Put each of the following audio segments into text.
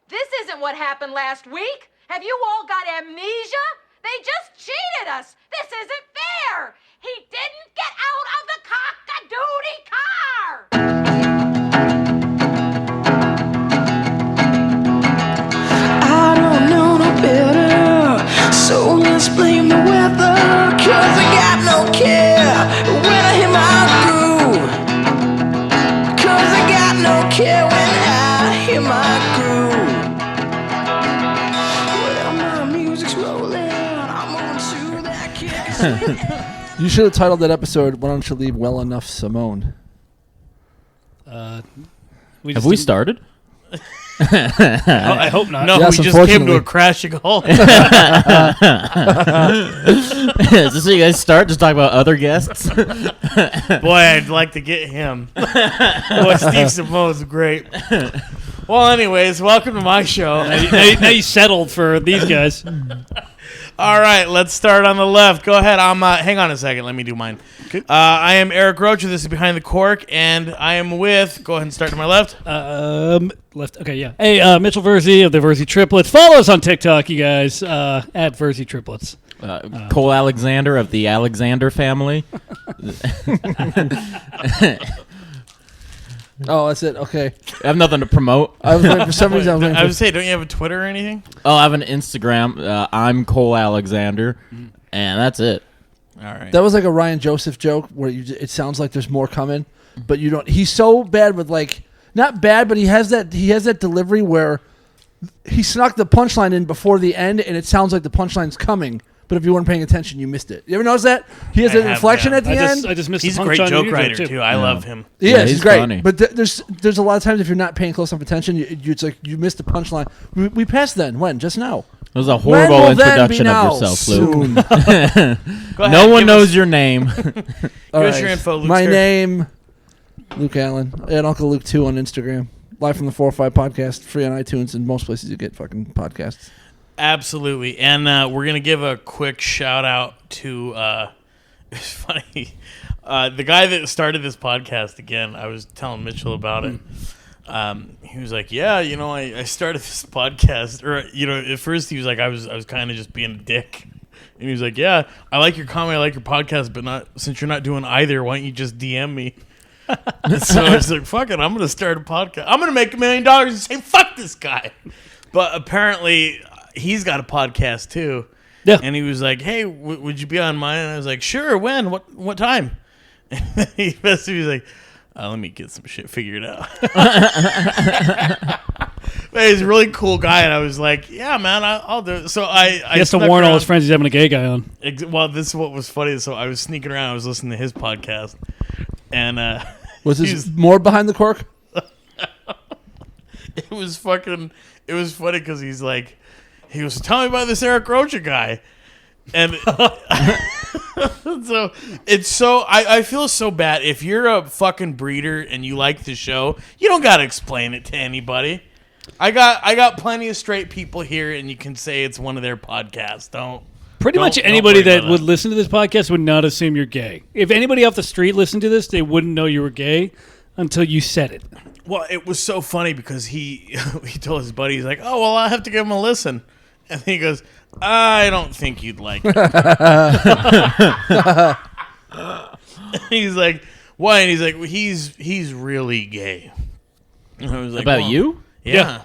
This isn't what happened last week. Have you all got amnesia? They just cheated us. This isn't fair. He didn't get out of the cock-a-doodie car. I don't know no better, so let's blame the weather. 'Cause I got no care when I hit my groove. 'Cause I got no care when I hit my groove. Well, my music's rolling, I'm moving to that kick. You should have titled that episode, Why Don't You Leave Well Enough, Simone? Have we started? I hope not. No, Yes, we just came to a crashing halt. Is this how you guys start? Just talk about other guests? Boy, I'd like to get him. Boy, Steve Simone's great. Well, anyways, welcome to my show. Now you settled for these guys. All right, let's start on the left. Go ahead. Hang on a second. Let me do mine. Okay. I am Eric Rocha. This is Behind the Cork, and I am with. Go ahead and start to my left. Left. Okay, yeah. Hey, Mitchell Verzi of the Verzi Triplets. Follow us on TikTok, you guys, at Verzi Triplets. Cole Alexander of the Alexander family. Oh, that's it. Okay. I have nothing to promote. I was like, for some reason, I was I like, would say, don't you have a Twitter or anything? Oh, I have an Instagram. I'm Cole Alexander, and that's it. All right. that was like a Ryan Joseph joke where it sounds like there's more coming, but you don't. He's so bad with not bad, but he has that delivery where he snuck the punchline in before the end, and it sounds like the punchline's coming. But if you weren't paying attention, you missed it. You ever notice that? He has I an have, inflection yeah. at the end. I just missed He's the a punch great on joke YouTube, writer, too. I love him. Yeah, he's he's great. funny. But there's a lot of times if you're not paying close enough attention, it's like you missed the punchline. We passed then. When? Just now. It was a When horrible will then be introduction now? of yourself, Luke. Soon. Go ahead, No one give knows us- your name. All Give us your info, Luke. My name, Luke Allen, and Uncle Luke 2 on Instagram. Live from the 405 podcast, free on iTunes and most places you get fucking podcasts. Absolutely. And we're going to give a quick shout out to, it's funny, the guy that started this podcast again. I was telling Mitchell about it. He was like, yeah, I started this podcast. Or, at first he was like, I was kind of just being a dick. And he was like, yeah, I like your comment, I like your podcast, but since you're not doing either, why don't you just DM me? So I was like, fuck it, I'm going to start a podcast. I'm going to make $1 million and say, fuck this guy. But apparently he's got a podcast too. Yeah. And he was like, hey, would you be on mine? And I was like, sure, when? What time? And he messaged me, he was like, let me get some shit figured out. But he's a really cool guy, and I was like, yeah, man, I'll do it. So I He has to snuck warn all around. his friends he's having a gay guy on. Well, this is what was funny. So I was sneaking around. I was listening to his podcast. And Was this he's- more behind the cork? it was funny because he was tell me about this Eric Rocha guy. And so it's I feel so bad. If you're a fucking breeder and you like the show, you don't got to explain it to anybody. I got plenty of straight people here, and you can say it's one of their podcasts. Pretty much anybody that would listen to this podcast would not assume you're gay. If anybody off the street listened to this, they wouldn't know you were gay until you said it. Well, it was so funny because he told his buddy, he's like, oh, well, I'll have to give him a listen. And he goes, I don't think you'd like it. He's like, why? And he's like, well, he's really gay. And I was like, About well, you? Yeah.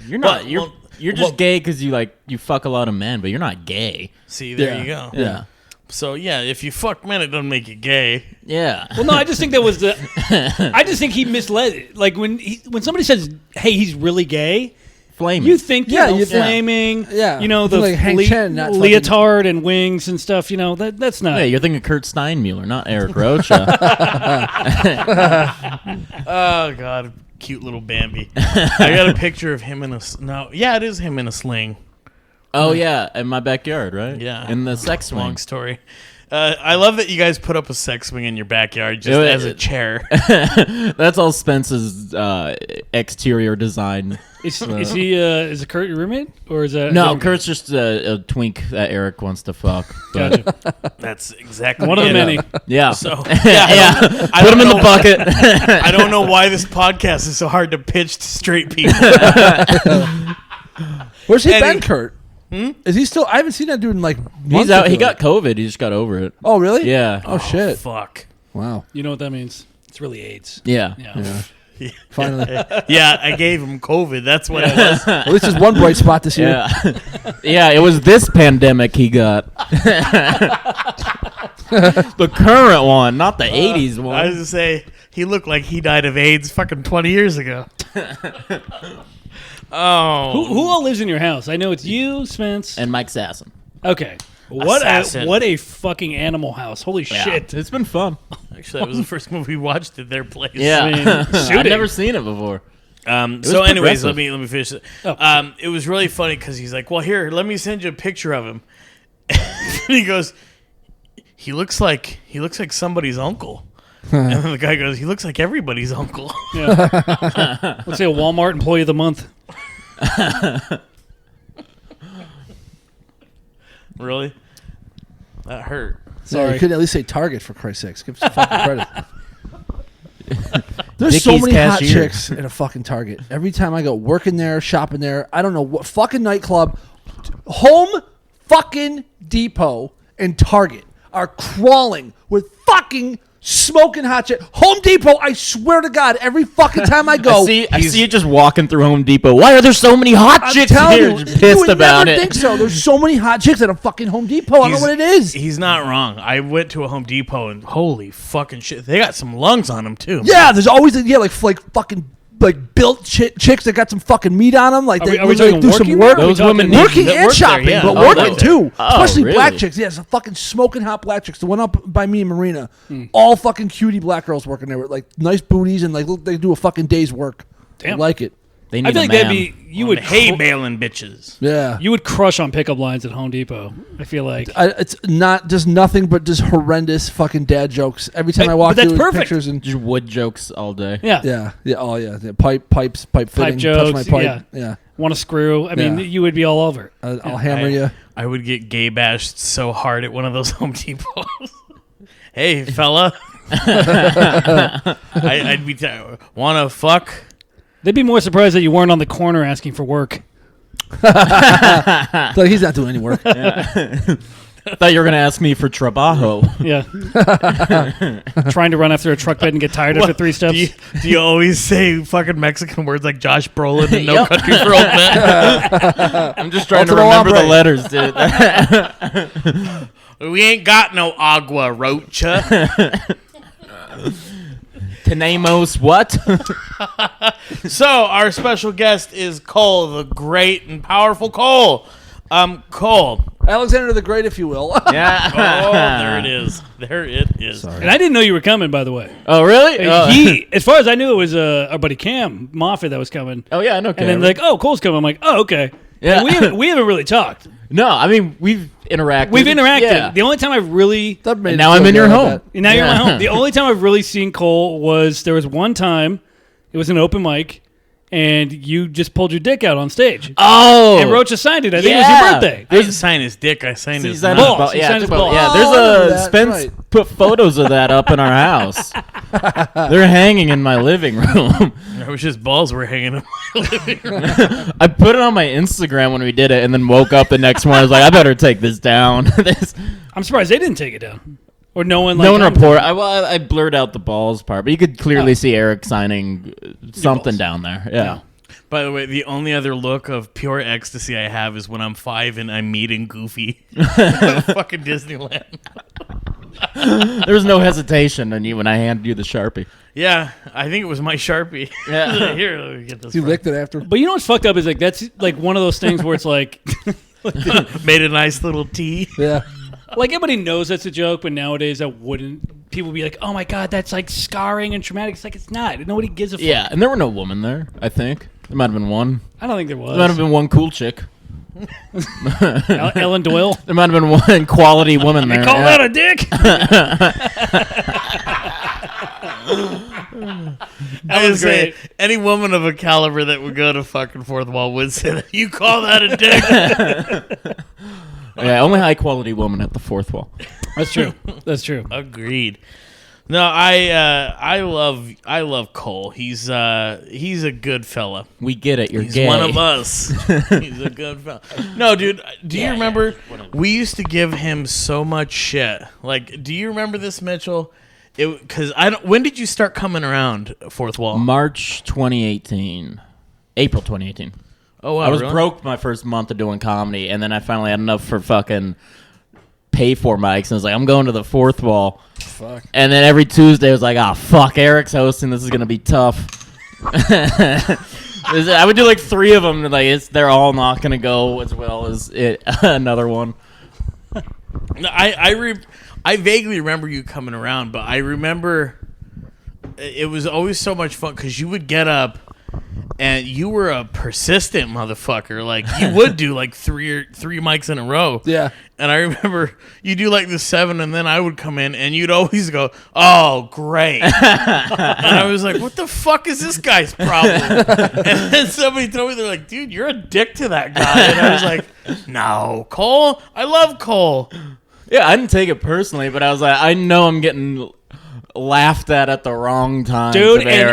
You're not. Well, You're just gay because you fuck a lot of men, but you're not gay. See, there you go. Yeah. So, yeah, if you fuck men, it doesn't make you gay. Yeah. Well, no, I just think that was I just think he misled it. Like when somebody says, "Hey, he's really gay," Flaming. you think Yeah, you think- flaming. Yeah. You know You the think like Hank Chen, not fucking- leotard and wings and stuff. You know that's not. Hey, you're thinking Kurt Steinmuller, not Eric Rocha. Oh, God. Cute little Bambi. I got a picture of him in a... No, yeah, it is him in a sling. Oh yeah, in my backyard, right? Yeah. In the sex swing. Long story. I love that you guys put up a sex swing in your backyard just as a chair. That's all Spence's exterior design. Is he? Is Kurt your roommate, or is that No, Kurt's just a twink that Eric wants to fuck. But, Gotcha. That's exactly One of the it. many. yeah. So yeah. I Put don't him in the know- bucket. I don't know why this podcast is so hard to pitch to straight people. Where's he Eddie. been, Kurt? Is he still? I haven't seen that dude in like He's months out. or He two. got COVID. He just got over it. Oh really? Yeah. Oh shit! Fuck. Wow. You know what that means? It's really AIDS. Yeah. Yeah. Yeah. Finally. Yeah, I gave him COVID. That's what it was. At least there's one bright spot this year. Yeah. Yeah. It was this pandemic he got. The current one, not the 80s I was one. gonna say he looked like he died of AIDS fucking 20 years ago. Oh, Who all lives in your house? I know it's you, Spence. And Mike Sasson. Okay. Assassin. What a fucking animal house. Holy Yeah. shit. It's been fun. actually, that was the first movie we watched at their place. Yeah. I mean, I've shooting. never seen it before. So, anyways, progressive. let me finish it. Oh. It was really funny because he's like, "Well, here, let me send you a picture of him." And he goes, "He looks like somebody's uncle." And then the guy goes, "He looks like everybody's uncle." Yeah. Let's say a Walmart employee of the month. Really? That hurt. Yeah, Sorry. you could at least say Target for Christ's sakes. Give some fucking credit. There's so Dickies many hot cashier. chicks in a fucking Target. Every time I go working there, shopping there, I don't know what fucking nightclub, Home fucking Depot and Target are crawling with fucking smoking hot chick. Home Depot, I swear to God, every fucking time I go, I see you just walking through Home Depot. Why are there so many hot I'm chicks telling here? you, Just you pissed would about never it. think so. There's so many hot chicks at a fucking Home Depot. I don't know what it is. He's not wrong. I went to a Home Depot and holy fucking shit, they got some lungs on them too. Yeah, there's always like fucking like built chicks that got some fucking meat on them. Like Are they we like, talking do some working work. there? Or are we Those women talking- Working that and work there, shopping, yeah. but Oh, working right. too. Oh, Especially black really? chicks. Yeah, some fucking smoking hot black chicks. The one up by me in Marina, all fucking cutie black girls working there with like nice booties and like look, they do a fucking day's work. I Damn. like it. They I need feel a like man. that'd be you would hay baling bitches. Yeah, you would crush on pickup lines at Home Depot. I feel like it's not just nothing but just horrendous fucking dad jokes every time But- I walk but that's through perfect. pictures and Just wood jokes all day. yeah, oh yeah, pipe fitting, jokes, touch my pipe, yeah. yeah. want to screw. I mean, Yeah. you would be all over. I'll hammer you. I would get gay bashed so hard at one of those Home Depots. Hey, fella. I'd be wanna fuck? They'd be more surprised that you weren't on the corner asking for work. Like he's not doing any work. I thought you were going to ask me for trabajo. Yeah. Trying to run after a truck bed and get tired after 3 steps. Do you always say fucking Mexican words like Josh Brolin in No Yep. Country for Old Men? I'm just trying to Ultimo remember the hombre. letters, dude. We ain't got no agua, Rocha. Tenemos what? So our special guest is Cole, the great and powerful Cole. Cole. Alexander the Great, if you will. Yeah. Oh, there it is. There it is. And I didn't know you were coming, by the way. Oh, really? As far as I knew, it was our buddy Cam Moffitt that was coming. Oh, yeah, I know. And then like, oh, Cole's coming. I'm like, oh, okay. Yeah. And we haven't really talked. No, I mean, we've interacted. Yeah. The only time I've really That made And it now I'm feel in your good, I home. bet. and now you're in Yeah. my home. The only time I've really seen Cole was there was one time, it was an open mic, and you just pulled your dick out on stage. Oh. And Rocha signed it. I think it was Yeah. your birthday. I didn't sign his dick. I signed his He's on nuts. balls. his He signed his balls. Yeah, Oh, I remember there's a that, Spence right. put photos of that up in our house. They're hanging in my living room. I wish his balls were hanging in my living room. I put it on my Instagram when we did it, and then woke up the next morning. I was like, I better take this down. I'm surprised they didn't take it down. Or no one like No one commented. report. I blurred out the balls part, but you could clearly see Eric signing something balls. down there. Yeah. By the way, the only other look of pure ecstasy I have is when I'm 5 and I'm meeting Goofy at fucking Disneyland. There was no hesitation in you when I handed you the Sharpie. Yeah, I think it was my Sharpie. Yeah. Here, let me get this. You from. licked it after. But you know what's fucked up is like that's like one of those things where it's like Made a nice little tea. Yeah. like everybody knows that's a joke, but nowadays that wouldn't people be like, oh my god, that's like scarring and traumatic. It's like it's not. Nobody gives a fuck. Yeah, and there were no women there, I think. There might have been one. I don't think there There might have was. been one cool chick. Ellen Doyle. There might have been one quality woman there. Call that a dick. I would say any woman of a caliber that would go to fucking fourth wall would say that. You call that a dick? Yeah, only high quality woman at the fourth wall. That's true. That's true. Agreed. No, I love Cole. He's a good fella. We get it. You're He's gay. one of us. He's a good fella. No, dude. Do you remember? We used to give him so much shit. Like, do you remember this, Mitchell? Because I don't. When did you start coming around fourth wall? March 2018, April 2018. Oh, wow, I was really? broke my first month of doing comedy, and then I finally had enough for fucking pay for mics, and I was like, I'm going to the fourth wall. Fuck. And then every Tuesday, I was like, oh, fuck, Eric's hosting. This is going to be tough. I would do like 3 of them, and like they're all not going to go as well as another one. No, I vaguely remember you coming around, but I remember it was always so much fun because you would get up and you were a persistent motherfucker. Like, you would do like three mics in a row. Yeah. And I remember you do like the 7, and then I would come in, and you'd always go, "Oh, great!" And I was like, "What the fuck is this guy's problem?" And then somebody told me, they're like, "Dude, you're a dick to that guy." And I was like, "No, Cole. I love Cole." Yeah, I didn't take it personally, but I was like, I know I'm getting laughed at the wrong time, Dude, and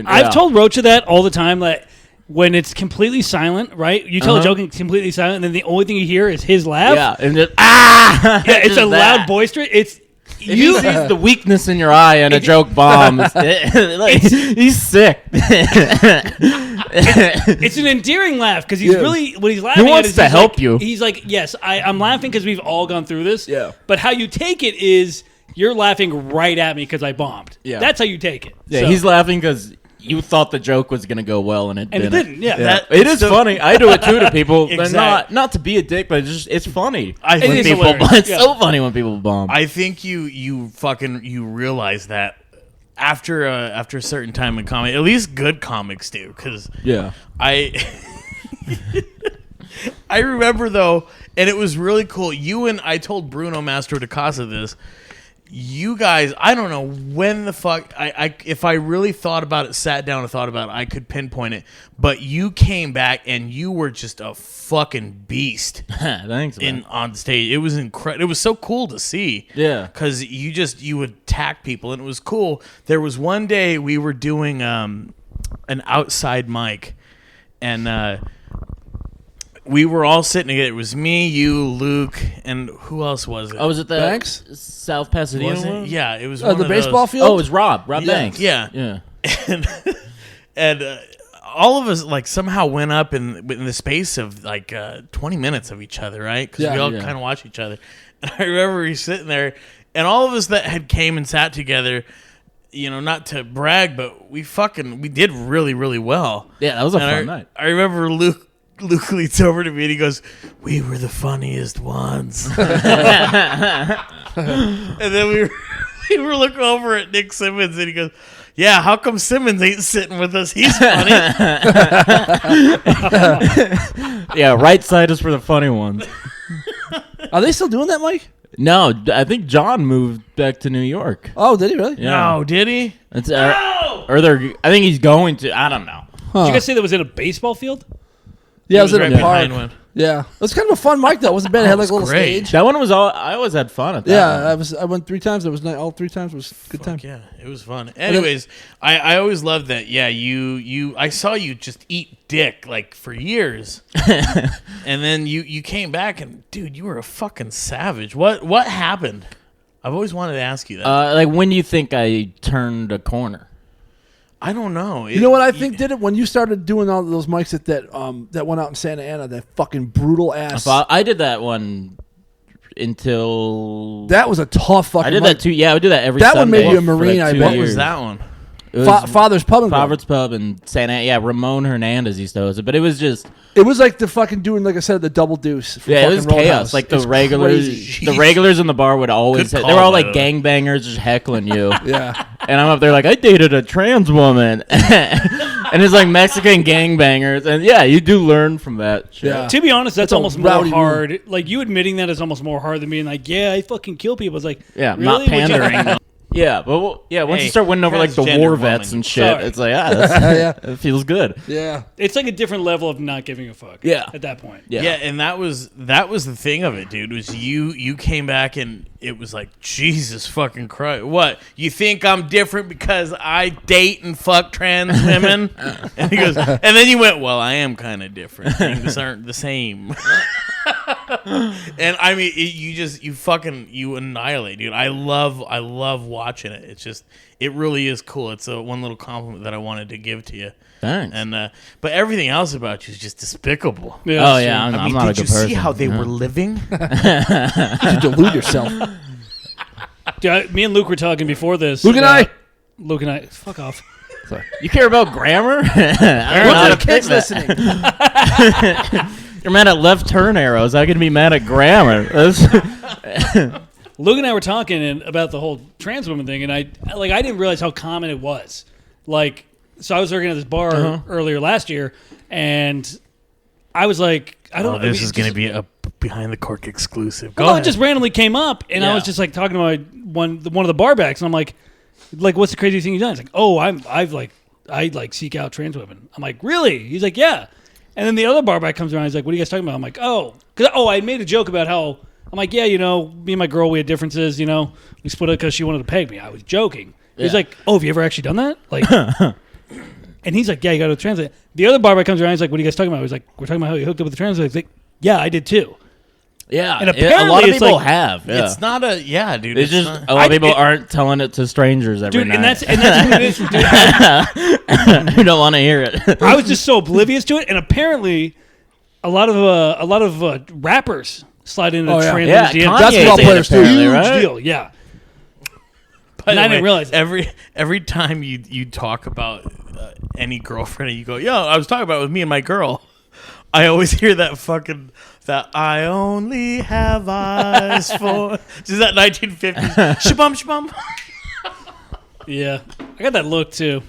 I've told Rocha that all the time. Like, when it's completely silent, right? You tell a joke and it's completely silent, and then the only thing you hear is his laugh. Yeah, and just, yeah, it's just a loud, boisterous. It's If he sees the weakness in your eye and a joke bombs, like, he's sick. It's an endearing laugh because he's really, when he's laughing, He wants to help like, you. He's like, yes, I'm laughing because we've all gone through this. Yeah. But how you take it is you're laughing right at me because I bombed. Yeah. That's how you take it. Yeah, So- he's laughing because you thought the joke was gonna go well and it And it didn't. didn't, yeah. It is funny. I do it too to people. Exact- Not to be a dick, but it's funny. I when think people hilarious. it's Yeah. so funny when people bomb. I think you realize that after a certain time in comedy, at least good comics do, because yeah. I remember though, and it was really cool. I told Bruno Mastro de Casa this. You guys, I don't know when the fuck if I really thought about it, sat down and thought about it, I could pinpoint it. But you came back and you were just a fucking beast Thanks, man. on stage. It was incredible. It was so cool to see. Yeah. because you would attack people and it was cool. There was one day we were doing an outside mic, and we were all sitting together. It was me, you, Luke, and who else was it? Oh, was it the Banks? South Pasadena Was it? one? Yeah, it was one The of baseball those. field? Oh, it was Rob Banks. Yeah. Yeah. And all of us like somehow went up in the space of like 20 minutes of each other, right? Because we all kind of watch each other. And I remember we sitting there, and all of us that had came and sat together, you know, not to brag, but we did really, really well. Yeah, that was a And fun night. I remember Luke leans over to me and he goes, "We were the funniest ones." And then we were looking over at Nick Simmons and he goes, "Yeah, how come Simmons ain't sitting with us? He's funny." Yeah, right side is for the funny ones. Are they still doing that, Mike? No, I think John moved back to New York. Oh, did he really? Yeah. No, did he? It's, or they're. I think he's going to. I don't know. Did you guys say that was in a baseball field? Yeah, it was in right a park. behind one. Yeah, it was kind of a fun mic though. It wasn't bad. It had like a little great. stage. That one was all. I always had fun at that. Yeah, one. I went 3 times. It was all 3 times. It was a good time. Yeah, it was fun. Anyways, I always loved that. Yeah, I saw you just eat dick like for years, and then you came back and dude, you were a fucking savage. What happened? I've always wanted to ask you that. Like, when do you think I turned a corner? I don't know. You know what I think did it when you started doing all those mics that went out in Santa Ana, that fucking brutal ass. I did that one until That was a tough fucking. I did mic. that too. Yeah, I would do that every. That one Sunday made you a for, Marine, like, I 2 bet. What years. was that one? It was Father's Pub and Grill. Father's Pub in Santa Ana. Yeah, Ramon Hernandez used to host it, but it was just It was like the fucking doing, like I said, the double deuce. From it was fucking chaos. Roadhouse. Like the It's regulars, crazy. the regulars in the bar would always Good they were all call, like by the way. gangbangers just heckling you. Yeah. And I'm up there like, I dated a trans woman. And it's like Mexican gangbangers. And yeah, you do learn from that shit. Yeah. To be honest, that's It's a almost more rowdy hard. Like you admitting that is almost more hard than being like, yeah, I fucking kill people. It's like, Yeah, really? not Would you- pandering. Yeah, but once Hey, you start winning over like the transgender war woman. vets and shit, Sorry. it's like, that's, Yeah. it feels good. Yeah. It's like a different level of not giving a fuck. Yeah. At that point. Yeah. Yeah, and that was the thing of it, dude. Was you came back and it was like, Jesus fucking Christ! What, you think I'm different because I date and fuck trans women? And he goes, and then you went, well, I am kind of different. Things aren't the same. And I mean, you annihilate, dude. I love watching it. It's just, it really is cool. It's a one little compliment that I wanted to give to you. Thanks. And but everything else about you is just despicable. Yeah, Oh that's yeah, true. I'm not a good person. Yeah. were living? You delude yourself. Dude, me and Luke were talking before this. Luke and about- Luke and I. Fuck off. You care about grammar? I don't know how What to the kids fix that. listening? You're mad at left turn arrows. I can be mad at grammar. Luke and I were talking about the whole trans woman thing, and I didn't realize how common it was. Like, so I was working at this bar earlier last year, and I was like, I don't. This I mean, is going to be a behind the Cork exclusive. Well, it just randomly came up, and I was just like talking to my one of the barbacks, and I'm like, what's the craziest thing you've done? He's like, oh, I seek out trans women. I'm like, really? He's like, yeah. And then the other barback comes around. He's like, what are you guys talking about? I'm like, I made a joke about how I'm like, yeah, me and my girl, we had differences. We split up because she wanted to peg me. I was joking. He's like, oh, have you ever actually done that? Like, and he's like, yeah, you got to translate. The other barback comes around. He's like, what are you guys talking about? He's like, we're talking about how you hooked up with the translator. He's like, yeah, I did too. Yeah, And a lot apparently of it's people like- have. Yeah. It's not a dude. It's just not, a lot of people aren't telling it to strangers every Dude, night. and that's what it is. Dude, who don't want to hear it. I was just so oblivious to it, and apparently, a lot of rappers slide into Oh, yeah. trans Yeah, women's DMs. Kanye Basketball did, players, too. apparently, Huge right? deal, yeah. By And the I didn't way, realize every time you talk about any girlfriend and you go, yo, I was talking about it with me and my girl, I always hear that I only have eyes for just that 1950s shabum shabum. Yeah, I got that look too.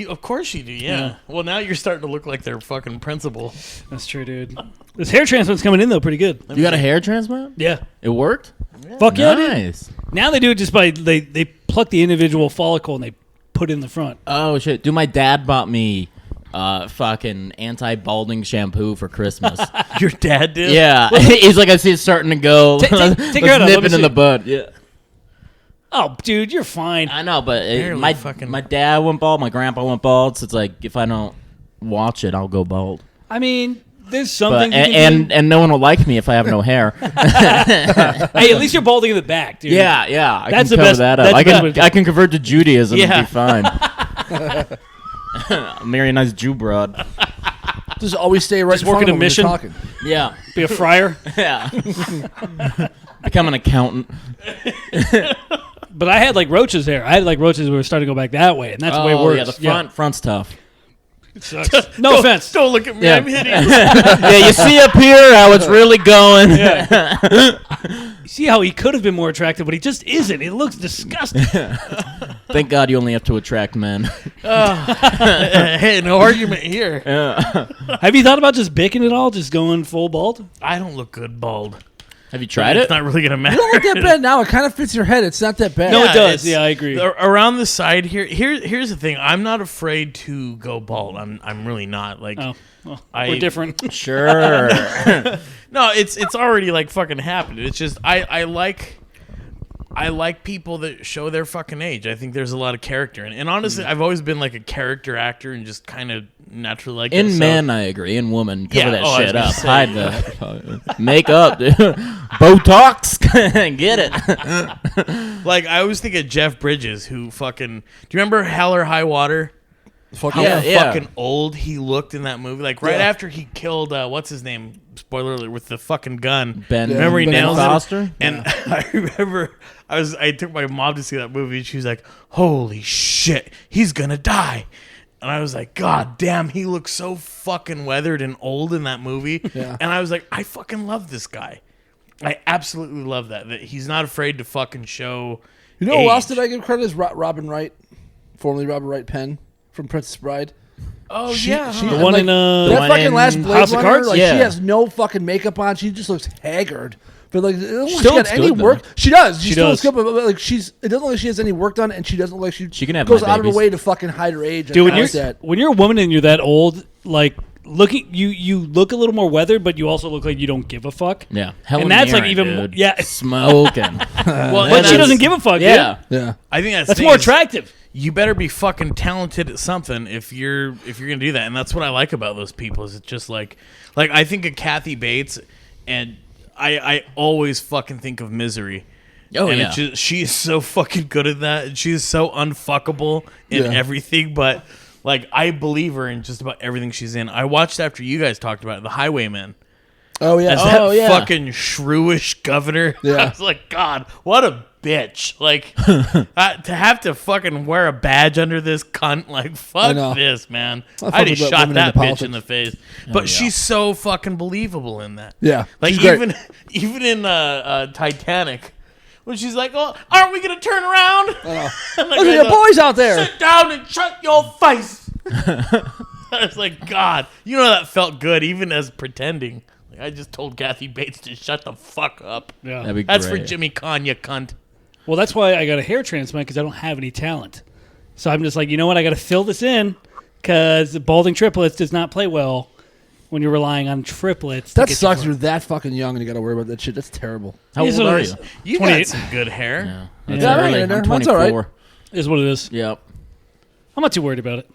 Of course you do, yeah. Well, now you're starting to look like their fucking principal. That's true, dude. This hair transplant's coming in though, pretty good. You got a hair transplant? Yeah, It worked? fuck yeah, dude. Nice. Now they do it just by they pluck the individual follicle and they put it in the front. Oh, shit. Dude, my dad bought me fucking anti-balding shampoo for Christmas. Your dad did? Yeah. He's like, I see it starting to go. Take your Let's head out, let nip me it in see. the bud. Yeah. Oh, dude, you're fine. I know, but Barely my fucking- my dad went bald, my grandpa went bald, so it's like, if I don't watch it, I'll go bald. I mean, there's But, something. you can do. and no one will like me if I have no hair. Hey, at least you're balding in the back, dude. Yeah. I That's can the cover best- that up. that's I the best way to can I can convert to Judaism Yeah. and be fine. Marry a nice Jew broad. Just always stay right Just in front working of a them when mission? you're talking. Yeah. Be a friar. Yeah. Become an accountant. But I had like Rocha's hair. I had like Rocha's. We were starting to go back that way, and that's way worse. Yeah, the front's tough. It sucks. No offense. Don't look at me. Yeah. I'm hideous. Yeah, you see up here how it's really going. You see how he could have been more attractive, but he just isn't. It looks disgusting. Thank God you only have to attract men. Hey, no argument here. Have you thought about just bicking it all, just going full bald? I don't look good bald. Have you tried It's it? not really gonna matter. You don't look that bad now. It kind of fits your head. It's not that bad. No, it does. it's- Yeah, I agree. Around the side here's the thing. I'm not afraid to go bald. I'm really not. Like, Oh, well, I- we're different. Sure. no, it's already like fucking happened. It's just I like people that show their fucking age. I think there's a lot of character, and honestly, I've always been like a character actor and just kind of naturally like In it, so- men, I agree. In women, cover Yeah, that oh, I was shit gonna up. say. Hide the makeup, dude. Botox. Get it. Like I always think of Jeff Bridges, who fucking. Do you remember Hell or High Water? Fuck how yeah. fucking old he looked in that movie. Like right after he killed what's his name? Spoiler alert, with the fucking gun. Ben, Remember he Ben nails Foster? him? And I remember I took my mom to see that movie and she was like, "Holy shit, he's gonna die." And I was like, God damn, he looks so fucking weathered and old in that movie. Yeah. And I was like, I fucking love this guy. I absolutely love that he's not afraid to fucking show. You know who else age. did I give credit is Robin Wright, formerly Robin Wright Penn from Princess Bride. Oh She- yeah, she- The huh? one like, in that one fucking in last Blade House of Runner, Cards? like Yeah. she has no fucking makeup on. She just looks haggard. But like, it doesn't look like she still got looks any good, work. though. She does. She still does. looks good, but like it doesn't look like she has any work done, and she doesn't look like She can have goes my out of her babies. way to fucking hide her age. Dude, I like that. when you're a woman and you're that old, like you look a little more weathered, but you also look like you don't give a fuck. Yeah. Helen And that's like Mirren, even more, dude. yeah. Smoking. Well, But and she that's- doesn't give a fuck. yeah. dude. Yeah, I think That's the thing more is, attractive. You better be fucking talented at something if you're gonna do that, and that's what I like about those people. Is it's just like I think of Kathy Bates, and I always fucking think of Misery. Oh, and yeah. it's just, she is so fucking good at that, and she's so unfuckable in Yeah. everything. But like, I believe her in just about everything she's in. I watched after you guys talked about it, The Highwayman. oh yeah, As Oh, that yeah. fucking shrewish governor. Yeah. I was like, God, what a bitch. Like, to have to fucking wear a badge under this cunt, like, I fuck know. this, man. I fuck I'd have with shot women that into bitch in politics. the face. But yeah. she's so fucking believable in that. yeah. Like, She's great. even in Titanic, when she's like, oh, aren't we going to turn around? Look And the at guy's the boys out there. Sit down and shut your face. I was like, God, you know that felt good, even as pretending. Like, I just told Kathy Bates to shut the fuck up. Yeah. That'd be That's great. for Jimmy Kahn, you cunt. Well, that's why I got a hair transplant because I don't have any talent. So I'm just like, you know what? I got to fill this in because balding triplets does not play well when you're relying on triplets. to That get you sucks. far. You're that fucking young and you got to worry about that shit. That's terrible. How He's old a- are you? You 28. got some good hair. Yeah. Yeah, That's right, early. yeah, I'm mine's all right. 24. Is what it is. Yep. I'm not too worried about it.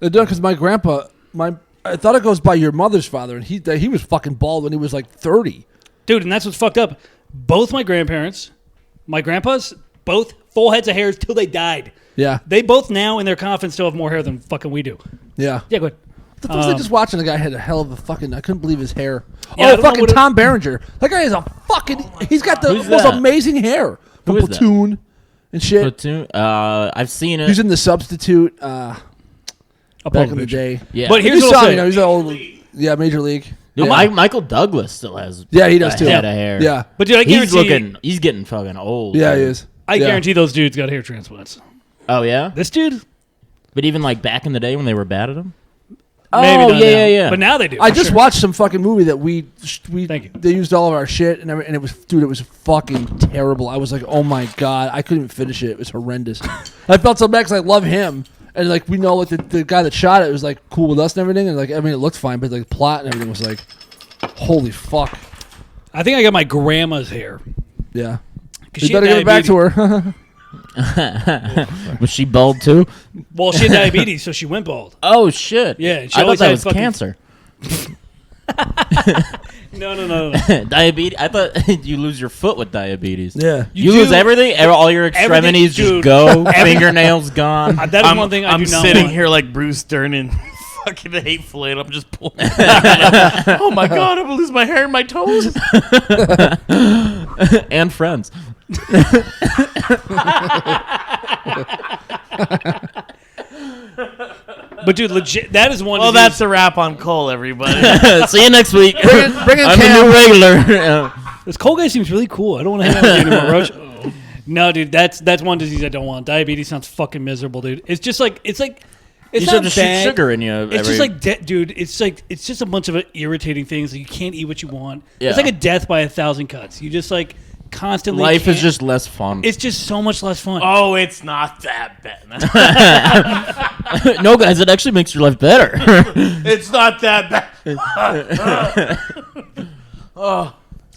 They're done because my grandpa, I thought it goes by your mother's father, and he was fucking bald when he was like 30. Dude, and that's what's fucked up. Both my grandparents, my grandpas, both full heads of hair till they died. Yeah, They both now in their coffin still have more hair than fucking we do. yeah. Yeah, go ahead. The fuck was I just watching? The guy had a hell of a fucking. I couldn't believe his hair. Yeah, I Oh, don't know fucking what it- Tom Berenger. That guy is a fucking. He's got the Who's most that? amazing hair from Who is that? Platoon and shit. Platoon. I've seen it. He's in The Substitute I'll pull back up in a the picture. day. Yeah. But If here's you what saw I'll him, say. you know, he's an old. Yeah, Major League. Dude, Yeah, Michael Douglas still has. yeah he does a too. head of hair. Yeah, But dude, I He's guarantee, he's getting fucking old. yeah, he dude. is. I Yeah. guarantee those dudes got hair transplants. Oh, yeah? This dude, But even like back in the day when they were bad at him? maybe Oh, not yeah, now. yeah, yeah. But now they do. I for just sure. watched some fucking movie that we Thank you. they used all of our shit and it was it was fucking terrible. I was like, oh my god, I couldn't even finish it. It was horrendous. I felt so bad because I love him and like we know like the guy that shot it was like cool with us and everything and like I mean it looked fine but like the plot and everything was like, holy fuck. I think I got my grandma's hair. Yeah, 'Cause you she had better give it back to diabetes. her. Was she bald too? Well, she had diabetes, so she went bald. Oh, shit. Yeah, she I thought always that had was fucking- cancer. No. Diabetes? I thought you lose your foot with diabetes. Yeah. You do- lose everything? All your extremities just dude. go? Fingernails gone? That is one thing I I'm do not sitting want. here like Bruce Dern and fucking hateful eight. I'm just pulling. Oh my god, I'm gonna lose my hair and my toes. And friends. But dude, legit, that is one. Well, disease- that's a wrap on Cole, everybody. See you next week. bring in I'm Cam. the new regular. This cold guy seems really cool. I don't want to hang out with you anymore, Roach. No, dude, that's one disease I don't want. Diabetes sounds fucking miserable, dude. It's just like it's You not should just shoot bad. sugar in you. It's just like dude. It's just a bunch of irritating things. Like you can't eat what you want. Yeah. It's like a death by 1,000 cuts. You just like constantly. life is can't- just less fun. It's just so much less fun. Oh, it's not that bad. No, guys, it actually makes your life better. It's not that bad.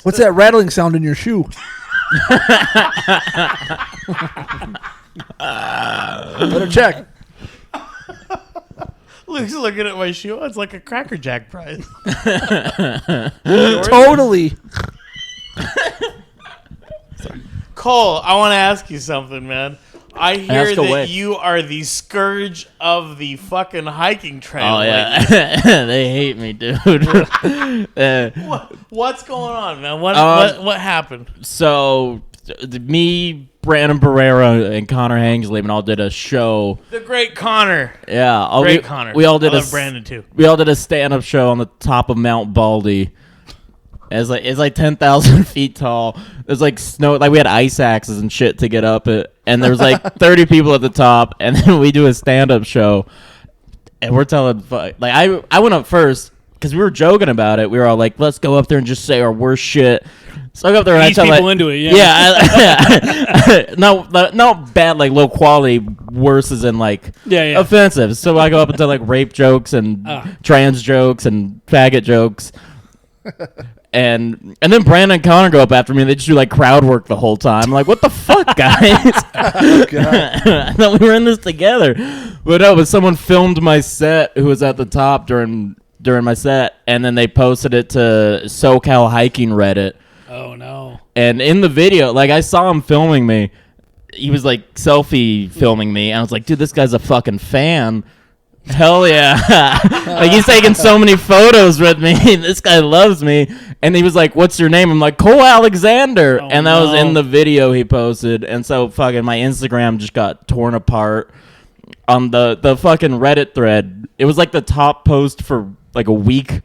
What's that rattling sound in your shoe? Better check. Luke's looking at my shoe. It's like a Cracker Jack prize. Totally. Cole, I want to ask you something, man. I hear ask that away. you are the scourge of the fucking hiking trail. Oh lately. yeah, they hate me, dude. What's going on, man? What happened? So me, Brandon Barrera, and Connor Hangsley all did a show. The great Connor. Yeah, Great Connor. We all did I love Brandon too. We all did a stand-up show on the top of Mount Baldy. It's like 10,000 feet tall. There's like snow, like we had ice axes and shit to get up it, and there was like 30 people at the top, and then we do a stand-up show, and we're telling like I went up first because we were joking about it. We were all like, let's go up there and just say our worst shit. So I go up there and Ease I tell people like, into it, yeah. yeah, not bad, like low quality. Worse as in like Yeah. offensive. So I go up and tell like rape jokes and trans jokes and faggot jokes. And then Brandon and Connor go up after me and they just do like crowd work the whole time. I'm like, what the fuck, guys? I thought we were in this together. But no, but someone filmed my set who was at the top during my set, and then they posted it to SoCal Hiking Reddit. Oh no. And in the video, like I saw him filming me. He was like selfie filming me, and I was like, dude, this guy's a fucking fan. Hell yeah. Like he's taking so many photos with me. This guy loves me. And he was like, what's your name? I'm like, Cole Alexander. Oh, and that was no. in the video he posted. And so fucking my Instagram just got torn apart on the fucking Reddit thread. It was like the top post for like a week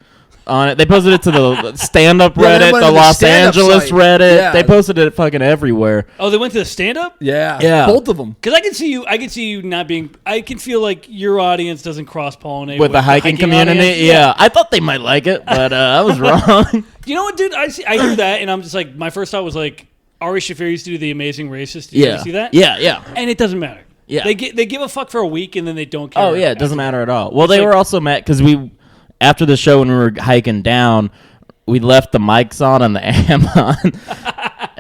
on it. They posted it to the stand-up Yeah, they Reddit, went the to the Los stand-up Angeles site. Reddit. Yeah. They posted it fucking everywhere. Oh, they went to the stand-up? Yeah. Yeah. Both of them. Because I can see you not being. I can feel like your audience doesn't cross pollinate With the hiking community, audience. yeah. I thought they might like it, but I was wrong. You know what, dude? I hear that, and I'm just like, my first thought was like, Ari Shaffir used to do The Amazing Racist. Did you see that? Yeah. And it doesn't matter. Yeah. They give a fuck for a week, and then they don't care. Oh yeah, it doesn't matter at all. Well, they like- were also mad because after the show when we were hiking down, we left the mics on and the amp on,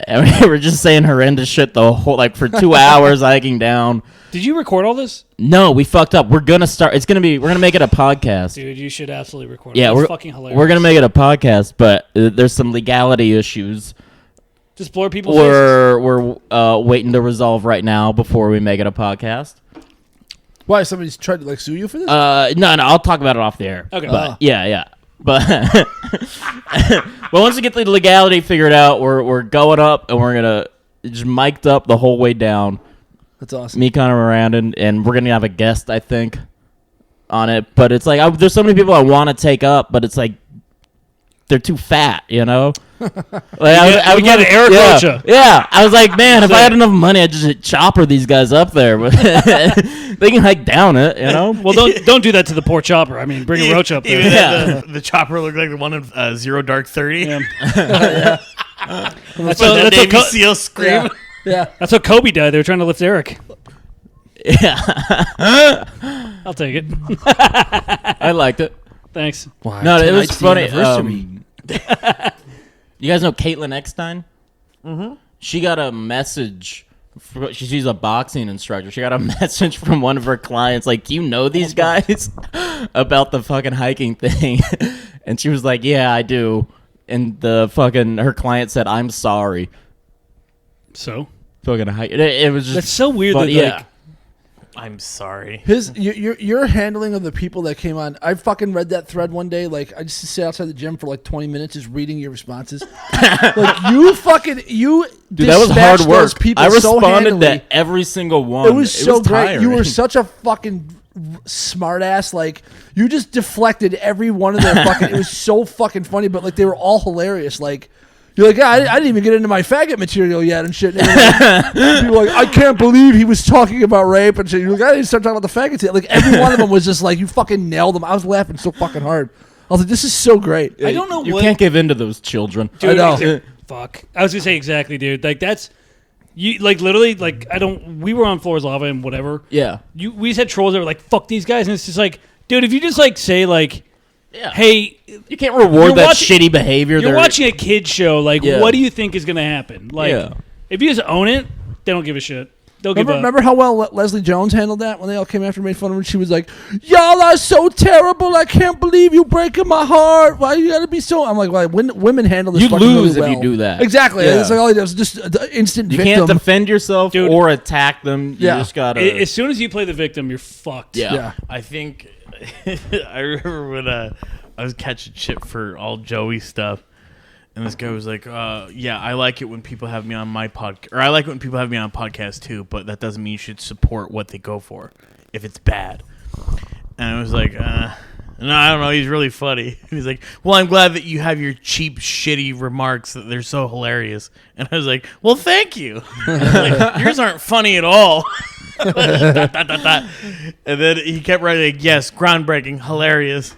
and we were just saying horrendous shit the whole for 2 hours hiking down. Did you record all this? No, we fucked up. We're gonna make it a podcast. Dude, you should absolutely record Yeah, it. we're It's fucking hilarious. We're gonna make it a podcast, but there's some legality issues Just blur people's faces. we're waiting to resolve right now before we make it a podcast. Why? Somebody's tried to sue you for this? No, I'll talk about it off the air. Okay. But, yeah. But well, once we get the legality figured out, we're going up and we're gonna just mic'd up the whole way down. That's awesome. Me, Connor, Miranda, and we're gonna have a guest, I think, on it. But it's like there's so many people I want to take up, but it's like they're too fat, you know. I we get an Eric yeah, Rocha. Yeah, I was like, man, if I had enough money, I'd just chopper these guys up there, but they can hike down it, you know. Well, don't do that to the poor chopper. I mean, bring a roach up there. Even Yeah. the chopper looked like the one in Zero Dark 30. Yeah. That's what- that that's what Navy Co- SEAL scream. Yeah. That's how Kobe died. They were trying to lift Eric. Yeah, I'll take it. I liked it. Thanks. Why? No, it was Tonight's the funny. anniversary. You guys know Caitlin Eckstein? Mm-hmm. She got a message. She's a boxing instructor. She got a message from one of her clients, like, "You know these guys?" about the fucking hiking thing, and she was like, "Yeah, I do." And her client said, "I'm sorry." So Fucking hike. It was just that's so weird. funny. That Yeah. like, I'm sorry. Your handling of the people that came on. I fucking read that thread one day. Like I just sat outside the gym for like 20 minutes just reading your responses. Like you Dude, that was hard dispatched work. those people I so responded handily. to every single one. It was so great. You tiring. were such a fucking smart ass. Like you just deflected every one of their fucking. It was so fucking funny, but like they were all hilarious. Like you're like, yeah, I didn't even get into my faggot material yet and shit. And people were like, I can't believe he was talking about rape and shit. You're like, I didn't start talking about the faggots yet. Like every one of them was just like, you fucking nailed them. I was laughing so fucking hard. I was like, this is so great. I don't know You what. can't give in to those children. Dude, I know. Fuck. I was gonna say exactly, dude. Like that's you. Like literally, like I don't. We were on Floors Lava and whatever. Yeah. We just had trolls that were like, "Fuck these guys," and it's just like, dude, if you just like say like, Yeah. "Hey, You can't reward You're that watching- shitty behavior. you're They're- watching a kid show. Like, Yeah. what do you think is gonna happen?" Like, Yeah. if you just own it, they don't give a shit. They'll give Remember how well Leslie Jones handled that when they all came after and made fun of her? She was like, "Y'all are so terrible. I can't believe you breaking my heart. Why you gotta be so?" I'm like, "Why? Women handle this. You fucking lose really if you well." do that. Exactly. Yeah. It's like all he does is just the instant You victim. can't defend yourself Dude. or attack them. You Yeah. just gotta. As soon as you play the victim, you're fucked. Yeah. I think I remember when I was catching shit for all Joey stuff, and this guy was like, "Yeah, I like it when people have me on my podcast, or I like it when people have me on podcasts too, but that doesn't mean you should support what they go for if it's bad." And I was like, "No, I don't know. He's really funny." He's like, "Well, I'm glad that you have your cheap, shitty remarks that they're so hilarious." And I was like, "Well, thank you. Like, yours aren't funny at all." Dot, dot, dot, dot. And then he kept writing, "Yes, groundbreaking, hilarious."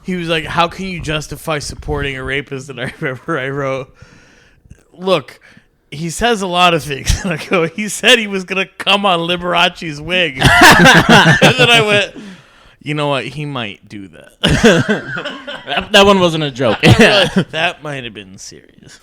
He was like, "How can you justify supporting a rapist?" And I remember I wrote, "Look, he says a lot of things." And I go, "He said he was going to come on Liberace's wig." And then I went, "You know what? He might do that." That one wasn't a joke. That might have been serious.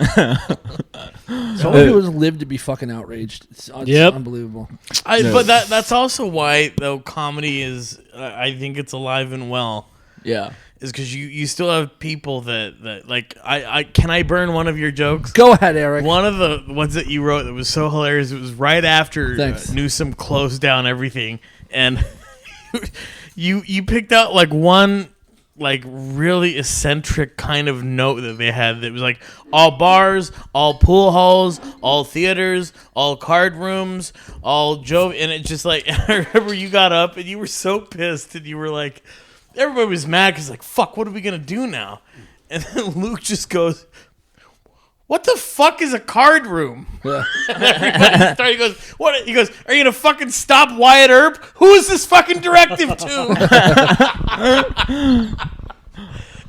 So many people just live to be fucking outraged. It's Yep. unbelievable. But that's also why, though, comedy is, I think it's alive and well. Yeah. Is because you still have people that like I can I burn one of your jokes? Go ahead, Eric. One of the ones that you wrote that was so hilarious. It was right after Thanks. Newsom closed down everything, and you picked out like one like really eccentric kind of note that they had that was like all bars, all pool halls, all theaters, all card rooms, all Joe, and it just like I remember you got up and you were so pissed and you were like. Everybody was mad because like, fuck, what are we going to do now? And then Luke just goes, "What the fuck is a card room?" Yeah. And everybody started, he goes, "What?" He goes, "Are you going to fucking stop Wyatt Earp? Who is this fucking directive to?"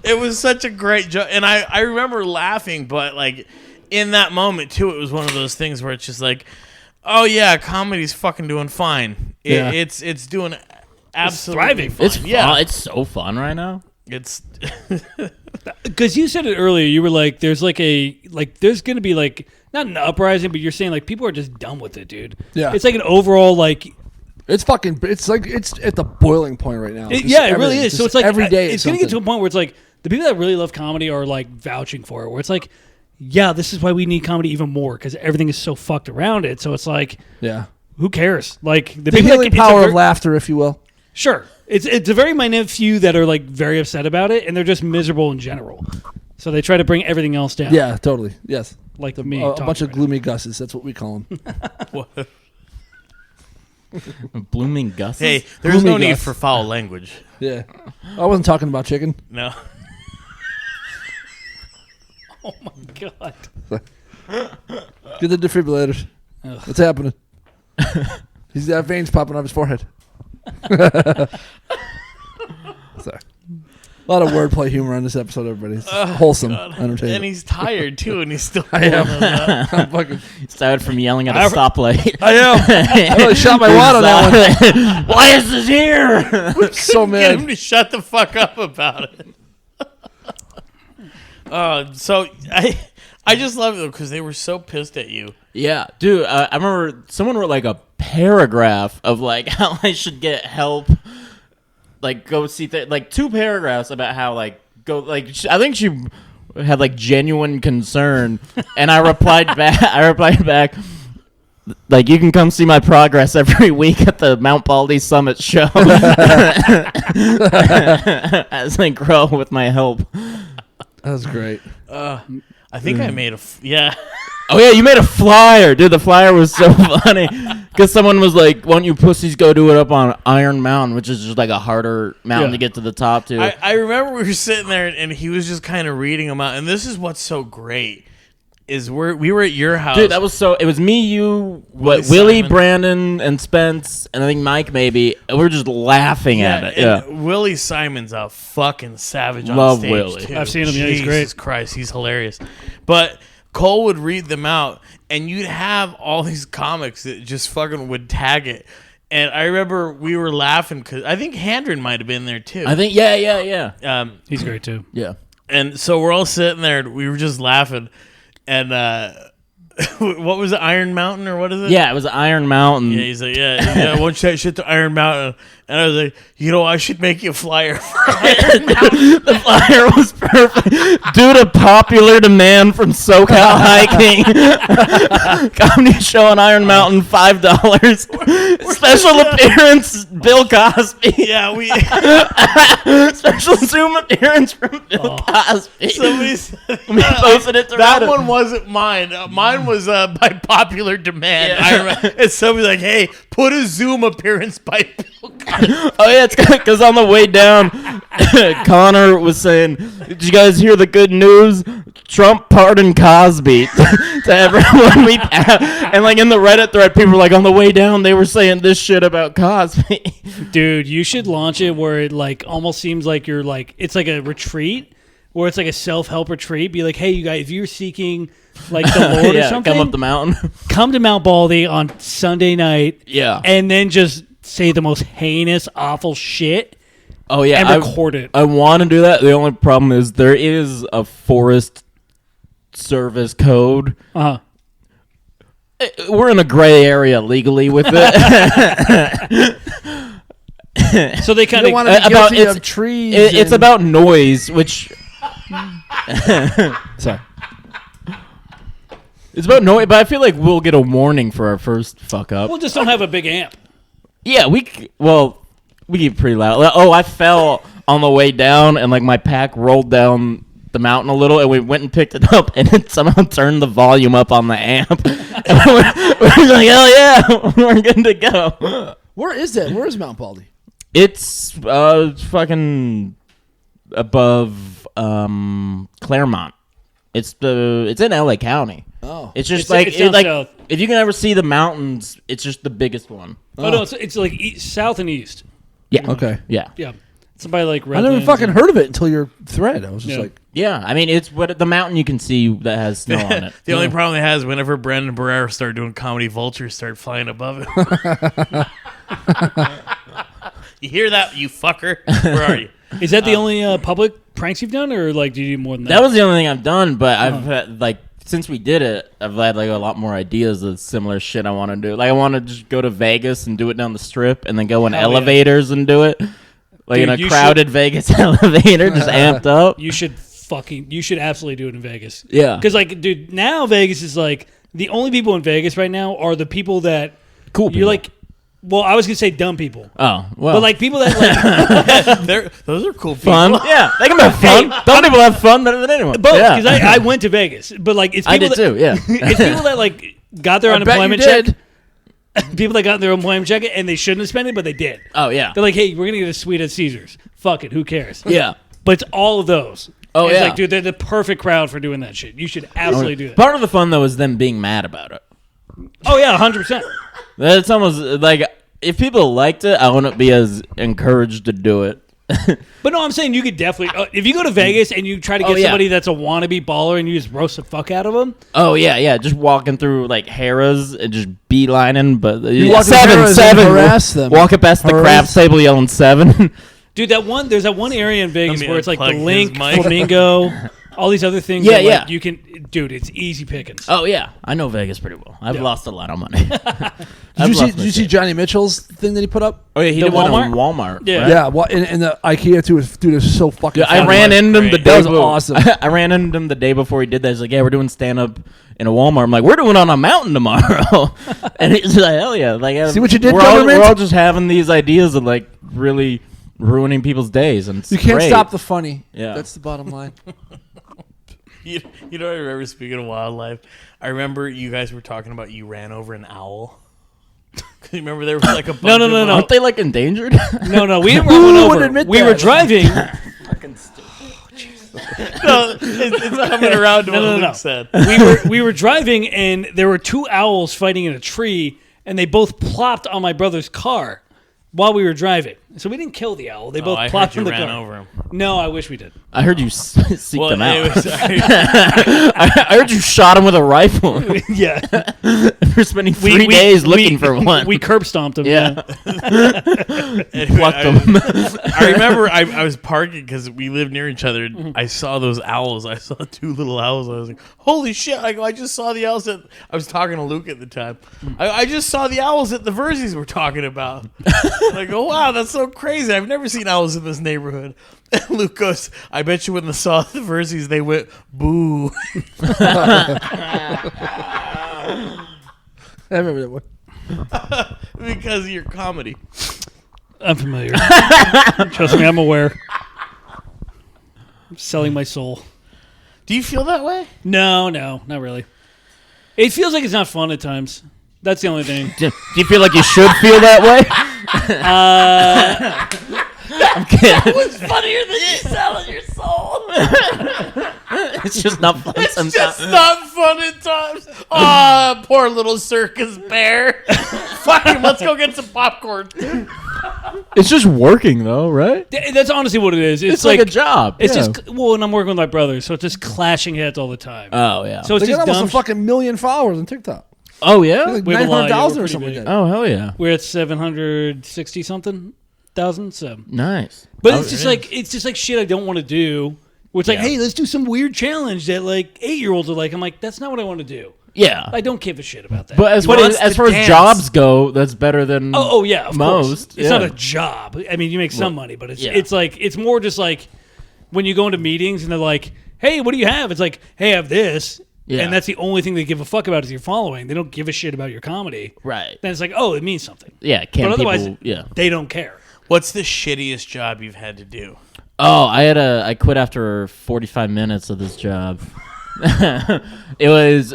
It was such a great joke. And I remember laughing, but like in that moment too, it was one of those things where it's just like, oh yeah, comedy's fucking doing fine. Yeah. It's doing absolutely thriving. fine. It's fun. It's so fun right now. It's Because you said it earlier, you were like, "There's there's going to be like not an uprising, but you're saying like people are just done with it, dude." Yeah. It's like an overall like, It's fucking. It's like it's at the boiling point right now. Just yeah, it really everything. is. So Just it's like every day. it's going to get to a point where it's like the people that really love comedy are like vouching for it. Where it's like, yeah, this is why we need comedy even more because everything is so fucked around it. So it's like, yeah. who cares? Like The people healing it's a power ver- of laughter, if you will. Sure, it's a very minute few that are like very upset about it, and they're just miserable in general. So they try to bring everything else down. Yeah, totally. Yes. like me. A talking bunch of right gloomy gusses. That's what we call them. Blooming Gus. hey, there's no Gloomy need Gus. for foul language. Yeah. I wasn't talking about chicken. No. now. Oh my god. Get the defibrillators. Ugh. What's happening? He's got veins popping off his forehead. Sorry. A lot of wordplay humor on this episode, everybody. It's wholesome And entertainment. he's tired too, and he's still. I am. pulling it up. I'm fucking. He's tired from yelling at a stoplight. I am. I really shot my wad on that one. Why is this here? one. So Get him mad. to shut the fuck up about it. So I just love it though because they were so pissed at you. Yeah, dude. I remember someone wrote like a paragraph of like how I should get help. Like go see like 2 paragraphs about how like go like I think she had like genuine concern, and I replied back. Like, you can come see my progress every week at the Mount Baldy Summit show as I grow with my help. That was great. I think I made yeah. Oh, yeah, you made a flyer. Dude, the flyer was so funny. Because someone was like, why don't you pussies go do it up on Iron Mountain, which is just like a harder mountain to get to the top to. I remember we were sitting there and he was just kind of reading them out. And this is what's so great is we were at your house. Dude, that was so. It was me, you, Willie, Simon. Brandon, and Spence, and I think Mike maybe. And we were just laughing at it. Yeah. and Willie Simon's a fucking savage on Love stage Willie. too. I've seen him, yeah, he's Jesus great. Christ, he's hilarious. But Cole would read them out, and you'd have all these comics that just fucking would tag it. And I remember we were laughing because I think Handren might have been there too. I think, yeah. He's great too. Yeah. And so we're all sitting there, and we were just laughing. And what was it, Iron Mountain or what is it? Yeah, it was Iron Mountain. Yeah, he's like, yeah, won't you that shit to Iron Mountain? And I was like, I should make you a flyer for Iron Mountain. The flyer was perfect. Due to popular demand from SoCal Hiking, comedy show on Iron Mountain, $5. Special appearance, Bill Cosby. Yeah, we. Special Zoom appearance from Bill Cosby. Somebody said, We posted it to that Reddit. one wasn't mine. Mine was by popular demand. And somebody's like, hey, put a Zoom appearance by Bill Cosby. Oh yeah, it's because on the way down, Connor was saying, "Did you guys hear the good news? Trump pardoned Cosby." To everyone we and like in the Reddit thread, people were like, on the way down, they were saying this shit about Cosby. Dude, you should launch it where it like almost seems like you're like it's like a retreat. Where it's like a self-help retreat. Be like, hey, you guys, if you're seeking like the Lord or something, come up the mountain. come to Mount Baldy on Sunday night. Yeah. And then just say the most heinous, awful shit. Oh yeah, and record it. I want to do that. The only problem is there is a Forest Service code. Uh-huh. We're in a gray area legally with it. So they kind You of don't want to be about- guilty it's- of trees. It's and- about noise, which Sorry. it's about noise. But I feel like we'll get a warning for our first fuck up. Well, just don't have a big amp. Yeah, we get pretty loud. Oh, I fell on the way down, and like my pack rolled down the mountain a little, and we went and picked it up, and it somehow turned the volume up on the amp. And we're like, hell yeah, we're good to go. Where is that? Where is Mount Baldy? It's fucking above Claremont. It's in LA County. Oh. It's just It's down like south. if you can ever see the mountains, it's just the biggest one. Oh, no, it's like south and east. Yeah. Okay. Yeah. Yeah. It's by like I never Redlands fucking and- heard of it until your thread. I was just Yeah. like, Yeah. I mean, it's the mountain you can see that has snow on it. The only problem it has whenever Brandon Barrera started doing comedy, vultures start flying above it. You hear that, you fucker? Where are you? Is that the only public pranks you've done, or like do you do more than that? That was the only thing I've done, but I've had, like, since we did it, I've had like a lot more ideas of similar shit I want to do. Like, I want to just go to Vegas and do it down the Strip, and then go in Hell yeah. elevators and do it, like Dude, in a you crowded Vegas elevator, just amped up. You should absolutely do it in Vegas. Yeah. Because like, dude, now Vegas is like the only people in Vegas right now are the people that Cool you're people. like. Well, I was gonna say dumb people, Oh well, but like people that like Those are cool people. fun. Yeah, they can have fun. Dumb people have fun better than anyone. both. Yeah. Because I went to Vegas, but like it's I people did that, too. Yeah. It's people that like got their I bet you unemployment check. did. People that got their unemployment check and they shouldn't have spent it, but they did. Oh yeah. They're like, hey, we're gonna get a suite at Caesars. Fuck it, who cares? Yeah. But it's all of those. Oh, It's yeah. like, dude, they're the perfect crowd for doing that shit. You should absolutely do that. Part of the fun though is them being mad about it. Oh yeah, 100%. It's almost like if people liked it, I wouldn't be as encouraged to do it. But no, I'm saying you could definitely. If you go to Vegas and you try to get yeah. somebody that's a wannabe baller and you just roast the fuck out of them, Oh yeah, just walking through like Harrah's and just beelining, but walk through Harrah's and harass them. Walking past the Harrah's. craps table yelling 7. dude, there's that one area in Vegas Let me where it's like the unplug his Link, mic. Flamingo, all these other things. Yeah, that, like, yeah. You can, dude, it's easy pickings. Oh yeah, I know Vegas pretty well. I've Yeah. lost a lot of money. Did you see Johnny Mitchell's thing that he put up? Oh yeah, he The did one Walmart? on Walmart. Yeah. right? Yeah, well, in the IKEA too. Dude, it's so fucking. Yeah, I funny. ran into him the great. day. That was awesome. I ran into him the day before he did that. He's like, "Yeah, we're doing stand up in a Walmart." I'm like, "We're doing it on a mountain tomorrow," and he's like, "Hell yeah!" Like, See what you did, we're all, government? we're all just having these ideas of like really ruining people's days, and it's You can't great. stop the funny. Yeah. That's the bottom line. You know what I remember, speaking of wildlife? I remember you guys were talking about you ran over an owl. You remember there was like a bunch No, of Aren't they like endangered? No, we didn't Who run one would over. admit We that? were driving. No, it's coming around to what No. Luke said. we were driving and there were two owls fighting in a tree and they both plopped on my brother's car while we were driving. So we didn't kill the owl. They Oh, both I plopped heard in you the ran car. over him. No, I wish we did. I heard you seeked them out. it was, I heard you shot him with a rifle. Yeah. We're spending 3 days looking for one. We curb stomped him. Yeah. anyway, Plucked them. I remember I was parking because we lived near each other. And I saw those owls. I saw 2 little owls. I was like, "Holy shit!" I just saw the owls. I was talking to Luke at the time. I just saw the owls that the Verzies were talking about. I go, "Wow, that's so crazy! I've never seen owls in this neighborhood." And Luke goes, "I bet you when they saw the Verzies, they went boo." I remember that one. Because of your comedy. I'm familiar. Trust me, I'm aware. I'm selling my soul. Do you feel that way? No, not really. It feels like it's not fun at times. That's the only thing. Do you feel like you should feel that way? I'm kidding. What's funnier than you selling your soul? It's just not fun It's sometimes. just not fun at times. Ah, poor little circus bear. Fuck him. Let's go get some popcorn. It's just working though, right? That's honestly what it is. It's like a job. It's yeah. just and I'm working with my brothers, so it's just clashing heads all the time. Oh yeah. So it's They got just almost dumb. a fucking million followers on TikTok. Oh yeah. Like We have a lot, yeah, 900,000 we're or pretty something big. like that. Oh hell yeah. We're at 760 something thousand. So, Nice. but Oh, it's just yeah. like shit I don't want to do. Where it's like, Yeah. hey, let's do some weird challenge that like 8-year-olds are like. I'm like, that's not what I want to do. Yeah. I don't give a shit about that. But as He far wants as to far as dance. jobs go, that's better than oh yeah, of most. course. It's yeah. not a job. I mean, you make some money, but yeah. it's like it's more just like when you go into meetings and they're like, hey, what do you have? It's like, hey, I have this. Yeah. And that's the only thing they give a fuck about is your following. They don't give a shit about your comedy. Right. Then it's like, oh, it means something. Yeah, can But otherwise, people yeah. they don't care. What's the shittiest job you've had to do? Oh, I quit after 45 minutes of this job. It was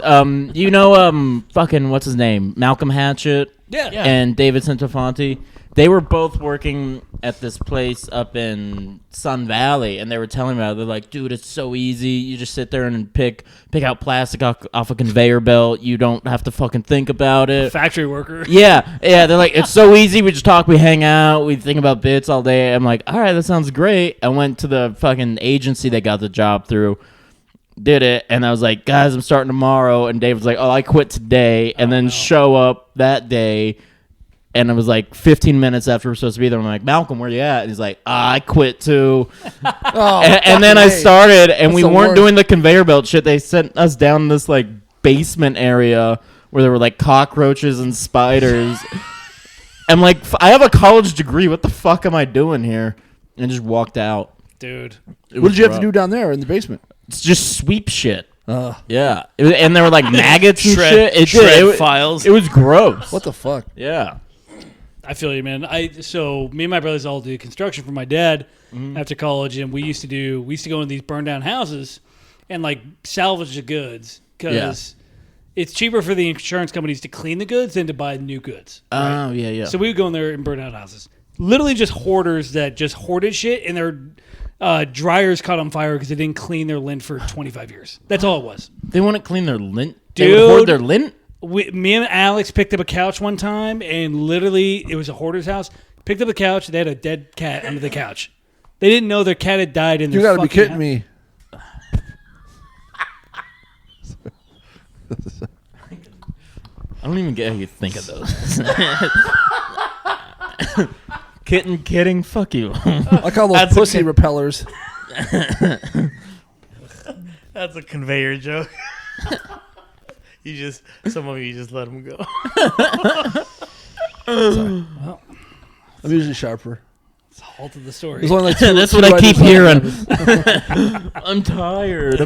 fucking what's his name? Malcolm Hatchett Yeah. and David Centofanti. They were both working at this place up in Sun Valley, and they were telling me about it. They're like, dude, it's so easy. You just sit there and pick out plastic off a conveyor belt. You don't have to fucking think about it. Factory worker. Yeah. They're like, it's so easy. We just talk, we hang out, we think about bits all day. I'm like, all right, that sounds great. I went to the fucking agency they got the job through, did it, and I was like, guys, I'm starting tomorrow. And Dave was like, oh, I quit today, and then show up that day. And it was like 15 minutes after we were supposed to be there. I'm like, Malcolm, where you at? And he's like, I quit too. Oh, and then I fucking A. started, and That's we the weren't worst. doing the conveyor belt shit. They sent us down this like basement area where there were like cockroaches and spiders. I'm like, I have a college degree. What the fuck am I doing here? And just walked out. Dude. What did you have to do down there in the basement? It's just sweep shit. Uh, Yeah. And there were like maggots and Shred- shit. shred files. It was gross. what the fuck? Yeah. I feel you, man. So me and my brothers all did construction for my dad Mm-hmm. after college, and we used to go in these burned down houses and like salvage the goods because it's cheaper for the insurance companies to clean the goods than to buy new goods. Oh, yeah. So we would go in there and burn out houses. Literally just hoarders that just hoarded shit, and their dryers caught on fire because they didn't clean their lint for 25 years. That's all it was. They wouldn't clean their lint? They would hoard Dude. their lint? Me and Alex picked up a couch one time, and literally it was a hoarder's house. Picked up a couch, they had a dead cat under the couch. They didn't know their cat had died in their You got to be fucking kidding house. me. I don't even get how you think of those. Kidding, fuck you. I call those That's pussy okay. repellers. That's a conveyor joke. Some of you just let them go. I'm usually sharper. It's the halt of the story. There's only like two, That's two what I writers keep hearing. left. I'm tired.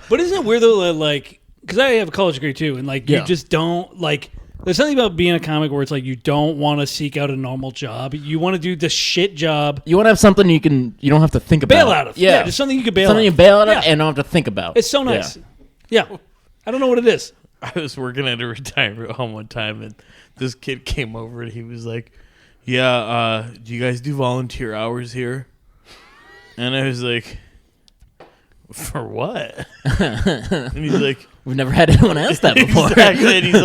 But isn't it weird though, that, like, because I have a college degree too, and like Yeah. you just don't like. There's something about being a comic where it's like you don't want to seek out a normal job. You want to do the shit job. You want to have something you don't have to think about. Bail out of. Yeah, just something you can bail something out you of. bail out of Yeah. and don't have to think about. It's so nice. Yeah. I don't know what it is. I was working at a retirement home one time, and this kid came over, and he was like, yeah, do you guys do volunteer hours here? And I was like, for what? And he's like, We've never had anyone ask that before. exactly. And he's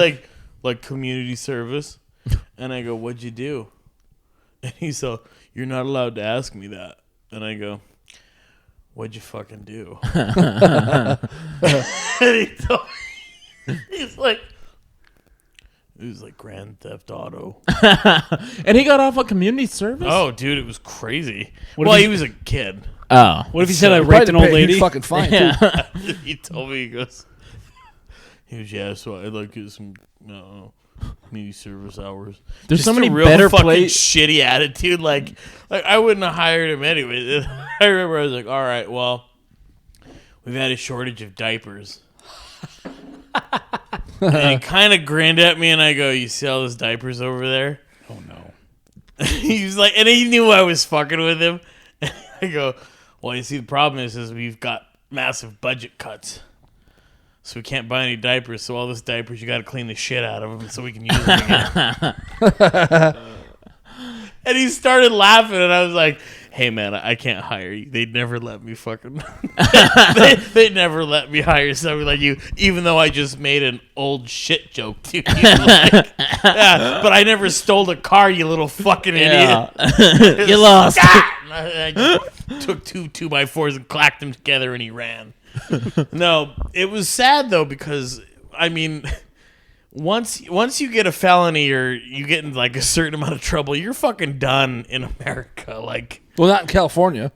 like community service. And I go, what'd you do? And he's so, you're not allowed to ask me that. And I go, what'd you fucking do? And he told me, he's like, it was like Grand Theft Auto. And he got off on community service? Oh, dude, it was crazy. What Well, if he was a kid. Oh. What if he said I Probably raped an old pay a huge lady? fucking fine. Yeah. Too. He told me, he goes, yeah, so I'd like to get some community service hours. There's Just so many a real better fucking places. shitty attitude. Like I wouldn't have hired him anyway. I remember I was like, all right, well, we've had a shortage of diapers. And he kind of grinned at me, and I go, you see all those diapers over there? Oh no. He was like, and he knew I was fucking with him. I go, well, you see, the problem is we've got massive budget cuts. So we can't buy any diapers. So all those diapers, you got to clean the shit out of them so we can use them again. And he started laughing, and I was like, hey, man, I can't hire you. They'd never let me fucking... they'd never let me hire somebody like you, even though I just made an old shit joke to you. Like, yeah, but I never stole a car, you little fucking idiot. You lost. I just took 2 2x4s and clacked them together, and he ran. No, it was sad, though, because, I mean... Once you get a felony or you get in like a certain amount of trouble, you're fucking done in America. Like, Well, not in California.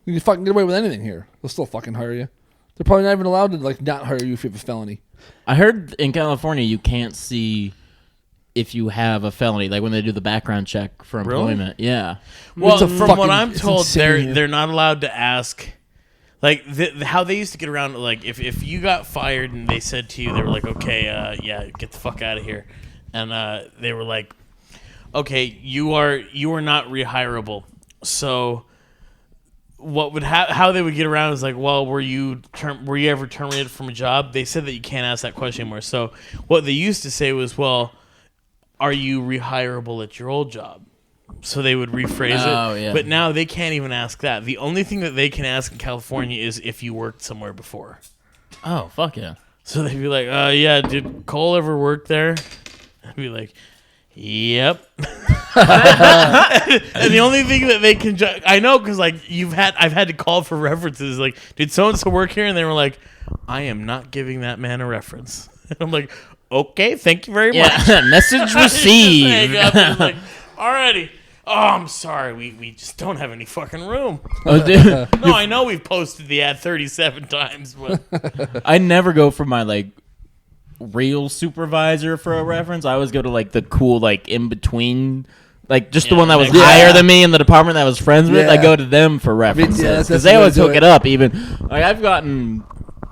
You can fucking get away with anything here. They'll still fucking hire you. They're probably not even allowed to like not hire you if you have a felony. I heard in California you can't see if you have a felony, like when they do the background check for Really? employment. Yeah. well, It's a from fucking- what I'm it's told, insane here. they're not allowed to ask. Like how they used to get around, like if you got fired and they said to you, they were like, okay, yeah, get the fuck out of here, and they were like, okay, you are not rehirable. So what would how they would get around is like, well, were you ever terminated from a job? They said that you can't ask that question anymore. So what they used to say was, well, are you rehirable at your old job? So they would rephrase Oh, it. yeah. But now they can't even ask that. The only thing that they can ask in California is if you worked somewhere before. Oh, fuck yeah. So they'd be like, yeah, did Cole ever work there? I'd be like, yep. And the only thing that they can... I know, because like I've had to call for references. Like, did so-and-so work here? And they were like, I am not giving that man a reference. And I'm like, okay, thank you very much. Yeah. Message received. Like, alrighty. Oh, I'm sorry. We just don't have any fucking room. Oh, dude. No, I know we've posted the ad 37 times, but I never go for my like real supervisor for a reference. I always go to like the cool like in between, like just the Yeah, one that was yeah. higher than me in the department that I was friends with. I Yeah. go to them for references that's because the they way always to do hook it. it up. Even like I've gotten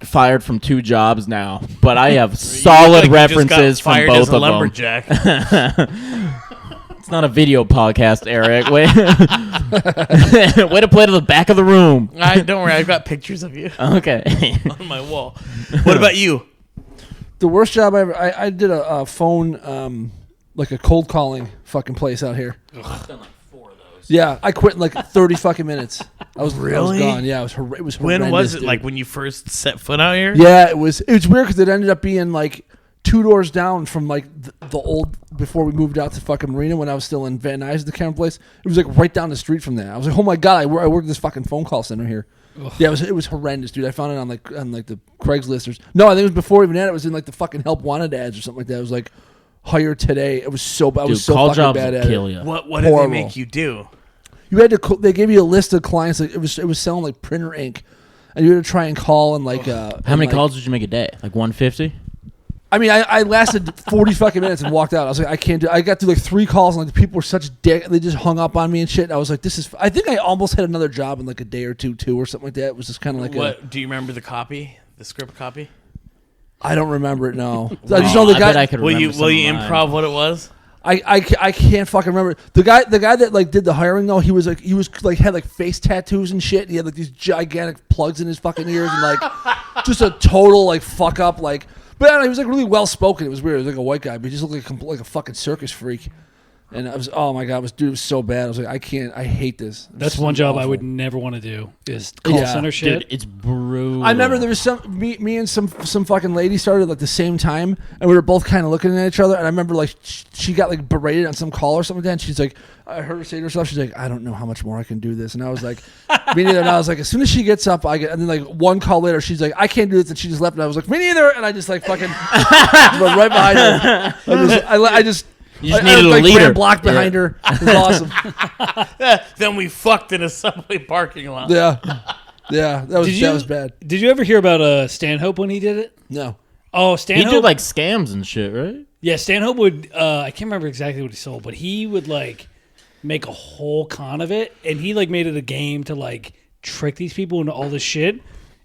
fired from 2 jobs now, but I have solid You just got references from fired both as a of them. lumberjack. It's not a video podcast, Eric. Way to play to the back of the room. Don't worry, I've got pictures of you Okay. on my wall. What about you? The worst job I ever... I did a phone, like a cold calling fucking place out here. I've done like 4 of those. Yeah, I quit in like 30 fucking minutes. I was Really? gone. Yeah, it was horrendous. When was it? Dude. Like when you first set foot out here? Yeah, it was weird because it ended up being like 2 doors down from like the old, before we moved out to fucking Marina when I was still in Van Nuys, the camera place. It was like right down the street from there. I was like, oh my God, I work at this fucking phone call center here. Yeah, it was horrendous, dude. I found it on like the Craigslist. No, I think it was before even that. It was in like the fucking help wanted ads or something like that. It was like hire today. It was so bad. I Dude, was so call fucking jobs bad will at kill it. you. What did they Horrible. make you do? You had to. They gave you a list of clients. Like it was selling like printer ink, and you had to try and call and like. How many calls did you make a day? Like 150? I mean, I lasted 40 fucking minutes and walked out. I was like, I can't do. I got through like 3 calls and like the people were such dick. They just hung up on me and shit. And I was like, this is. I think I almost had another job in like a day or two or something like that. It was just kind of like What do you remember the copy? The script copy? I don't remember it. No, I just know the I guy. bet I could Will remember you some of mine. improv what it was? I can't fucking remember the guy that like did the hiring though. He was like had like face tattoos and shit. He had like these gigantic plugs in his fucking ears and like just a total like fuck up like. But I don't know, he was like really well spoken. It was weird. He was like a white guy, but he just looked like a fucking circus freak. And I was, oh my God, it was so bad. I was like, I hate this. That's It's one job I awful. would never want to do is call Yeah. center shit. Dude, it's brutal. I remember there was me and some fucking lady started like the same time, and we were both kind of looking at each other. And I remember like she got like berated on some call or something like that. And she's like, I heard her say to herself, she's like, I don't know how much more I can do this. And I was like, me neither. And I was like, as soon as she gets up, I get. And then like one call later, she's like, I can't do this, and she just left. And I was like, me neither. And I just like fucking went right behind her. I just. You just needed a like, leader. Ran block behind her. It was awesome. Then we fucked in a subway parking lot. Yeah, that was bad. Did you ever hear about Stanhope when he did it? No. Oh, He Stanhope. did like scams and shit, right? Yeah, Stanhope would. I can't remember exactly what he sold, but he would like make a whole con of it, and he like made it a game to like trick these people into all this shit.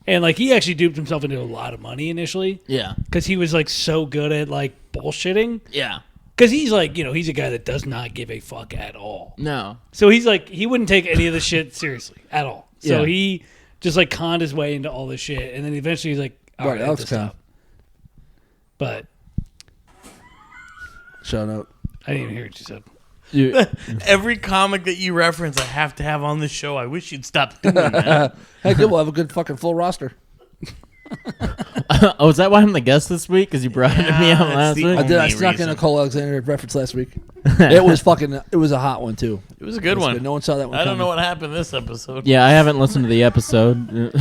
And like he actually duped himself into a lot of money initially. Yeah. Because he was like so good at like bullshitting. Yeah. Because he's like, he's a guy that does not give a fuck at all. No. So he's like, he wouldn't take any of the shit seriously at all. So Yeah. he just like conned his way into all this shit, and then eventually he's like, all right, I have to stop. But Shout out. I didn't even hear what you said. Every comic that you reference, I have to have on this show. I wish you'd stop doing that. Hey, good. We'll have a good fucking full roster. Oh, is that why I'm the guest this week? Because you brought me out that's last the week? I did. I Only snuck in reason. a Cole Alexander reference last week. It was a hot one too. It was a good It was one. good. No one saw that one. I don't coming. know what happened this episode. Yeah, I haven't listened to the episode.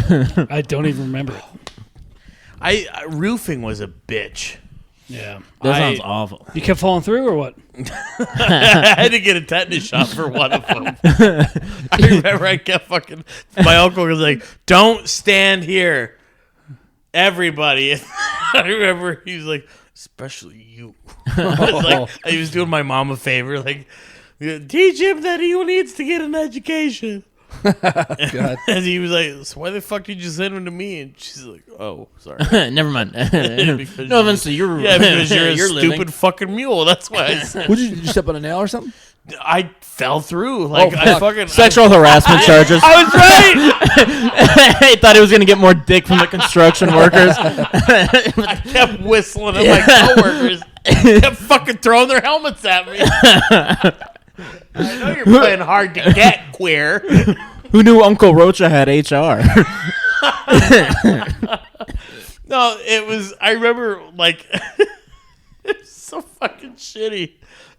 I don't even remember it. Roofing was a bitch. Yeah. That sounds awful. You kept falling through or what? I had to get a tetanus shot for one of them. I remember I kept fucking. My uncle was like, "Don't stand here, everybody." I remember he was like, "Especially you." Like, he was doing my mom a favor, like, teach him that he needs to get an education. God. And he was like, "So why the fuck did you send him to me?" And she's like, "Oh, sorry." Never mind. Because No offense to your Yeah, because you're a your stupid living. fucking mule. That's why I said. Did you step on a nail or something? I fell through. Like, Oh, I fuck. fucking. Sexual harassment charges. I was right. He thought he was going to get more dick from the construction workers. I kept whistling at my coworkers. Kept fucking throwing their helmets at me. I know you're playing hard to get, queer. Who knew Uncle Rocha had HR? No, it was. I remember, like, it was so fucking shitty.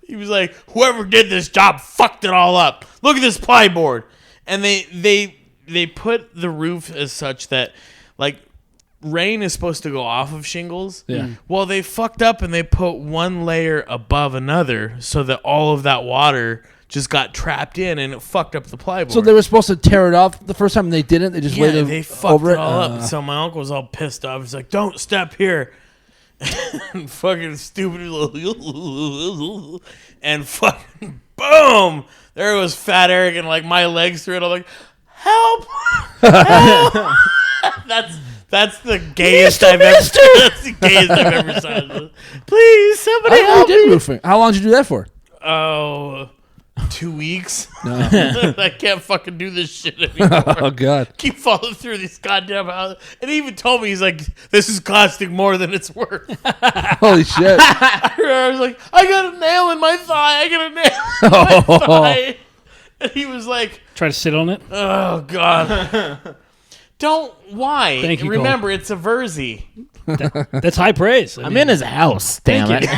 He was like, "Whoever did this job fucked it all up. Look at this plyboard." And they put the roof as such that, like, rain is supposed to go off of shingles. Yeah. Well, they fucked up and they put one layer above another so that all of that water just got trapped in and it fucked up the plyboard. So they were supposed to tear it off the first time, and they didn't. They just waited they fucked over it all up. So my uncle was all pissed off. He's like, "Don't step here." And fucking stupid. And fucking boom. There was Fat Eric and like my legs through it. I'm like, "Help. Help." That's the gayest I've ever. That's the gayest I've ever seen. Please, somebody help did me. roofing. How long did you do that for? Oh, 2 weeks. No. I can't fucking do this shit anymore. Oh God. Keep falling through these goddamn houses. And he even told me, he's like, "This is costing more than it's worth." Holy shit. I was like, "I got a nail in my thigh. I got a nail in my thigh." And he was like, Try to sit on it. "Oh, God." Don't. Why? Thank you, Remember, it's a Verzi. That's high praise. I'm in his house, damn it.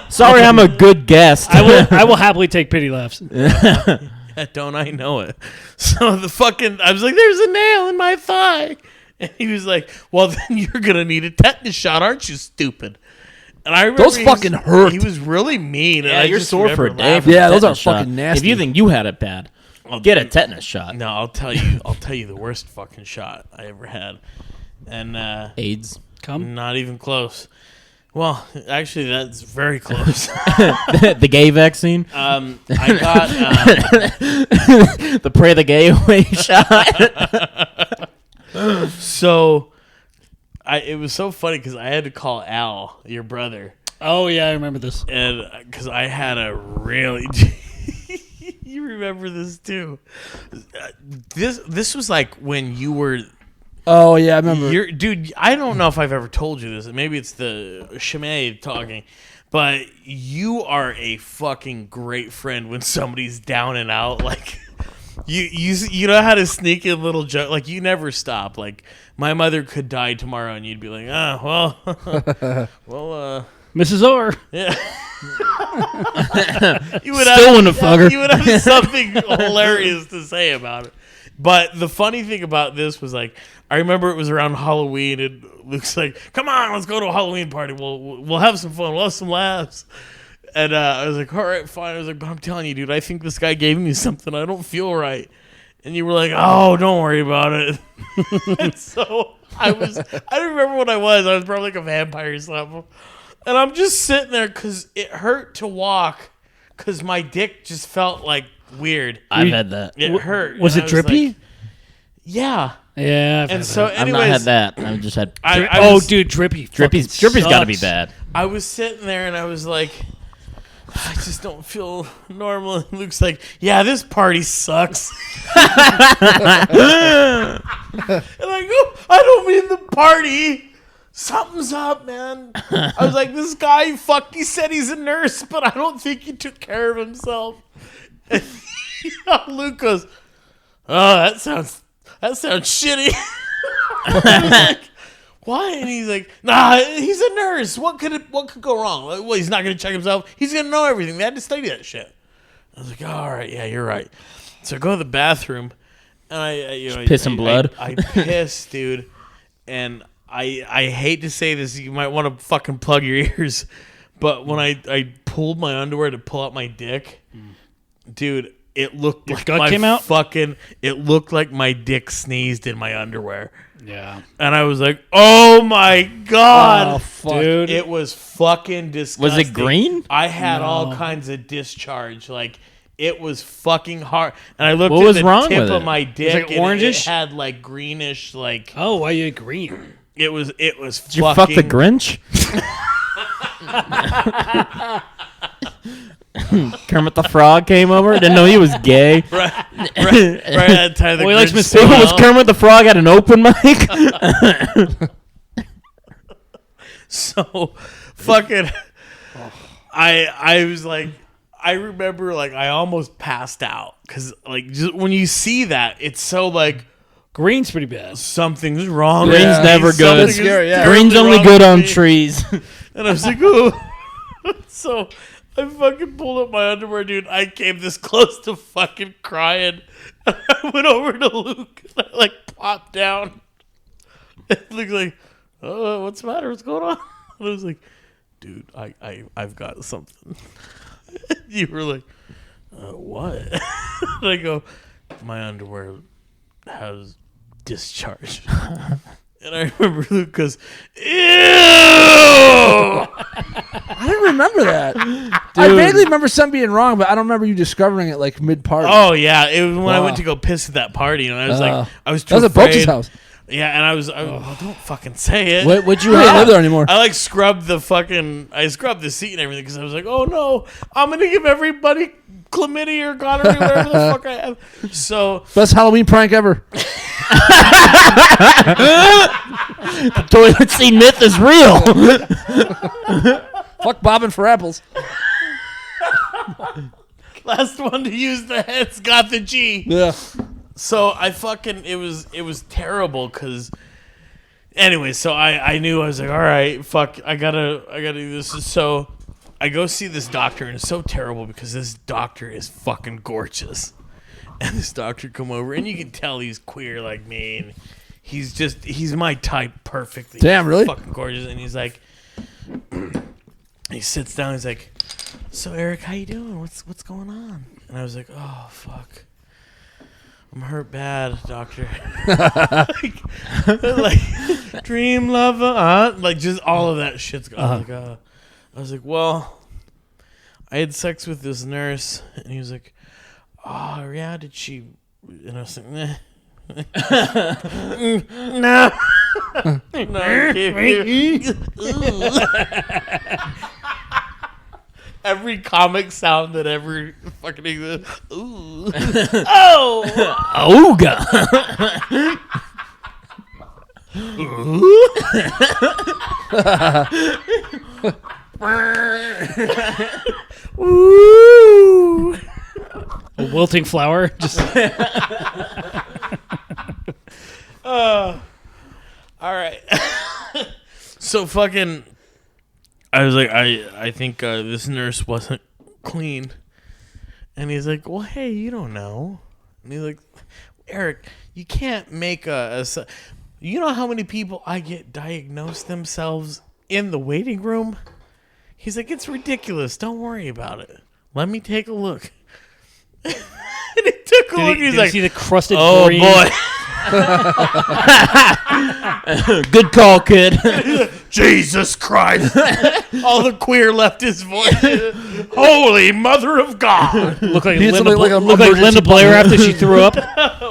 Sorry, I'm a good guest. I will happily take pity laughs. Don't I know it? So I was like, "There's a nail in my thigh." And he was like, "Well, then you're going to need a tetanus shot, aren't you, stupid?" And I remember Those fucking hurt. He was really mean. Yeah, and you're just sore for a remember day. laughing. Yeah, those are Tetanus shot. fucking nasty. If you think you had it bad, get a tetanus shot. No, I'll tell you the worst fucking shot I ever had. And AIDS. Come. not even close. Well, actually, that's very close. The gay vaccine. I got The pray the gay away shot. so. It was so funny because I had to call Al, your brother, Oh yeah, I remember this. and because I had a really. You remember this too? This was like when you were. Oh yeah, I remember. Dude, I don't know if I've ever told you this. Maybe it's the Shimei talking, but you are a fucking great friend when somebody's down and out. Like, You know how to sneak in little joke. Like you never stop. Like my mother could die tomorrow, and you'd be like, Mrs. Orr. yeah. You Still wouldn't fuck her. You would have something hilarious to say about it. But the funny thing about this was like, I remember it was around Halloween, and Luke's like, "Come on, let's go to a Halloween party. We'll have some fun. We'll have some laughs." And I was like, "All right, fine." I was like, "But I'm telling you, dude, I think this guy gave me something. I don't feel right." And you were like, "Oh, don't worry about it." And so I don't remember what I was. I was probably like a vampire or something. And I'm just sitting there because it hurt to walk because my dick just felt like weird. I've had that. It hurt. Was And it I drippy? like, yeah. Yeah. And so, I've anyways, not had that. I've just had. Dude, drippy. Drippy's got to be bad. I was sitting there and I was like, I just don't feel normal. And Luke's like, "Yeah, this party sucks." And I go, "I don't mean the party. Something's up, man." I was like, "This guy, he said he's a nurse, but I don't think he took care of himself." And Luke goes, "Oh, that sounds shitty." I was like, "Why?" And he's like, "Nah, he's a nurse. What could go wrong? Like, well, he's not going to check himself. He's going to know everything. They had to study that shit." I was like, "All right, yeah, you're right." So I go to the bathroom, and I pissing blood? I piss, dude. And I hate to say this, you might want to fucking plug your ears, but when I pulled my underwear to pull out my dick, dude, it looked like gut my came out? it looked like my dick sneezed in my underwear. Yeah. And I was like, "Oh my god." Oh, fuck. Dude. It was fucking disgusting. Was it green? I had all kinds of discharge. Like, it was fucking hard. And I looked What at was the wrong tip with of it? my dick, like and orangish? it had like greenish, like Oh, why you green? it was Did fucking. you fuck the Grinch? Kermit the Frog came over. Didn't know he was gay. right at the time. Well, he likes Grinch Mr. came Was out. Kermit the Frog at an open mic? So fucking I was like, I remember like I almost passed out because like just when you see that, it's so like Green's pretty bad. something's wrong. Green's with me. never good. Something That's scary, is yeah. terribly Green's only wrong good with on me. trees. And I was like, "Oh." So I fucking pulled up my underwear, dude. I came this close to fucking crying. And I went over to Luke and I like popped down. And Luke's like, "Oh, what's the matter? What's going on?" And I was like, "Dude, I've got something." You were like, "What?" And I go, "My underwear has discharge." And I remember Luke goes, "Ew!" I didn't remember that. I vaguely remember something being wrong, but I don't remember you discovering it like mid party. Oh yeah, it was when I Wow. went to go piss at that party, and I was like, I was too that was at Boach's afraid. house. Yeah, and I was well, don't fucking say it. Would you not live there anymore? I like scrubbed the seat and everything because I was like, "Oh no, I'm gonna give everybody chlamydia or gonorrhea, whatever the fuck I have." So Best Halloween prank ever. The toilet seat myth is real. Fuck bobbing for apples. last one to use the heads got the G. Yeah. So I fucking it was terrible because anyway, so I knew I was like, all right, fuck, I gotta do this. So I go see this doctor, and it's so terrible because this doctor is fucking gorgeous. And this doctor come over, and you can tell he's queer like me, and he's my type perfectly. Damn, really? Fucking gorgeous. And he's like, he sits down, he's like, "So Eric, how you doing? What's going on?" And I was like, "Oh fuck, I'm hurt bad, doctor." like dream lover, like just all of that shit's gone. I was like, "Well, I had sex with this nurse," and he was like, "Oh yeah, did she?" And I was like, "Nah." No. No, every comic sound that ever fucking exists. Ooh. Oh. Ooga. Ooh. wilting flower. Just all right. So fucking, I was like, I think this nurse wasn't clean, and he's like, well, hey, you don't know, and he's like, Eric, you can't make you know how many people I get diagnosed themselves in the waiting room? He's like, it's ridiculous. Don't worry about it. Let me take a look. And he took a look. And he's did like, you see the crusted oh green? boy. Good call, kid. Jesus Christ. All the queer left his voice. Holy Mother of God. Look like He had Linda, something like an look like emergency Linda Blair button. after she threw up.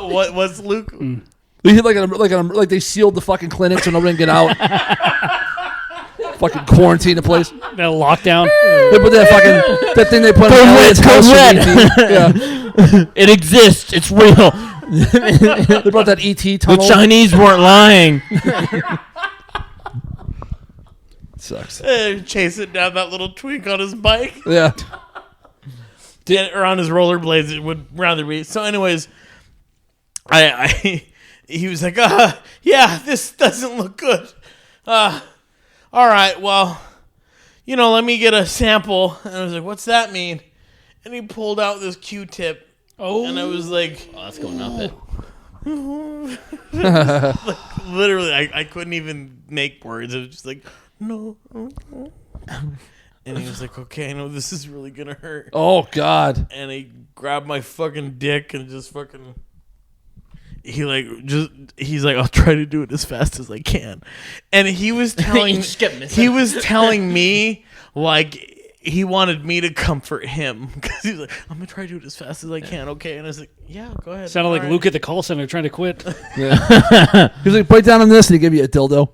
What was Luke? We hit like they sealed the fucking clinic so nobody can get out. Fucking quarantine the place. That lockdown. They put that thing they put in Elliot's house. Yeah. It exists. It's real. They brought that ET The tunnel. Chinese weren't lying. Sucks. Chasing down that little twink on his bike. Yeah. Or on his rollerblades, it would rather be. So anyways, he was like, yeah, this doesn't look good. All right, well, let me get a sample. And I was like, what's that mean? And he pulled out this Q-tip. Oh. And I was like, Oh, that's going up it. like, literally, I couldn't even make words. It was just like, no. And he was like, okay, I know this is really going to hurt. Oh God. And he grabbed my fucking dick and just fucking... He's like, I'll try to do it as fast as I can. And he was telling me like he wanted me to comfort him because he was like, I'm gonna try to do it as fast as I can, okay? And I was like, yeah, go ahead. Sounded like All Luke at the call center trying to quit. Yeah. He was like, bite down on this, and he gave you a dildo.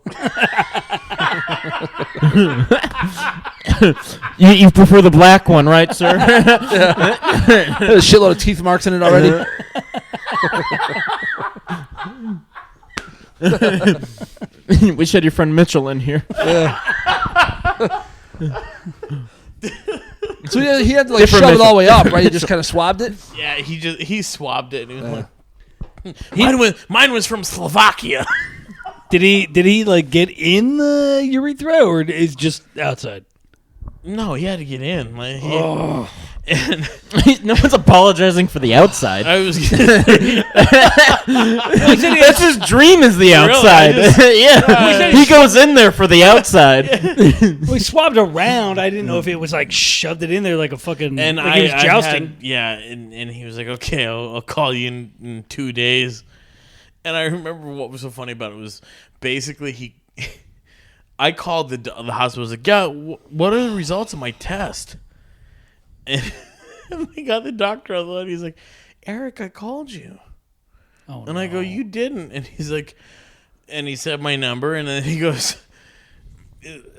You prefer the black one, right, sir? Had a shitload of teeth marks in it already. We should had your friend Mitchell in here. So he had to like Different shove it all the mission. way up, right? He just kind of swabbed it. Yeah, he swabbed it. And he was like, mine was from Slovakia. Did he like get in the urethra or is just outside? No, he had to get in. Like, and No one's apologizing for the outside. I was. That's his dream is the outside. Yeah. He goes in there for the outside. We swabbed around. I didn't know if it was like shoved it in there like a fucking. And like he was jousting. and he was like, okay, I'll call you in 2 days. And I remember what was so funny about it was basically I called the hospital. I was like, yeah, what are the results of my test? And we got the doctor on the line. He's like, Eric, I called you. Oh, and I go, you didn't. And he's like, and he said my number. And then he goes,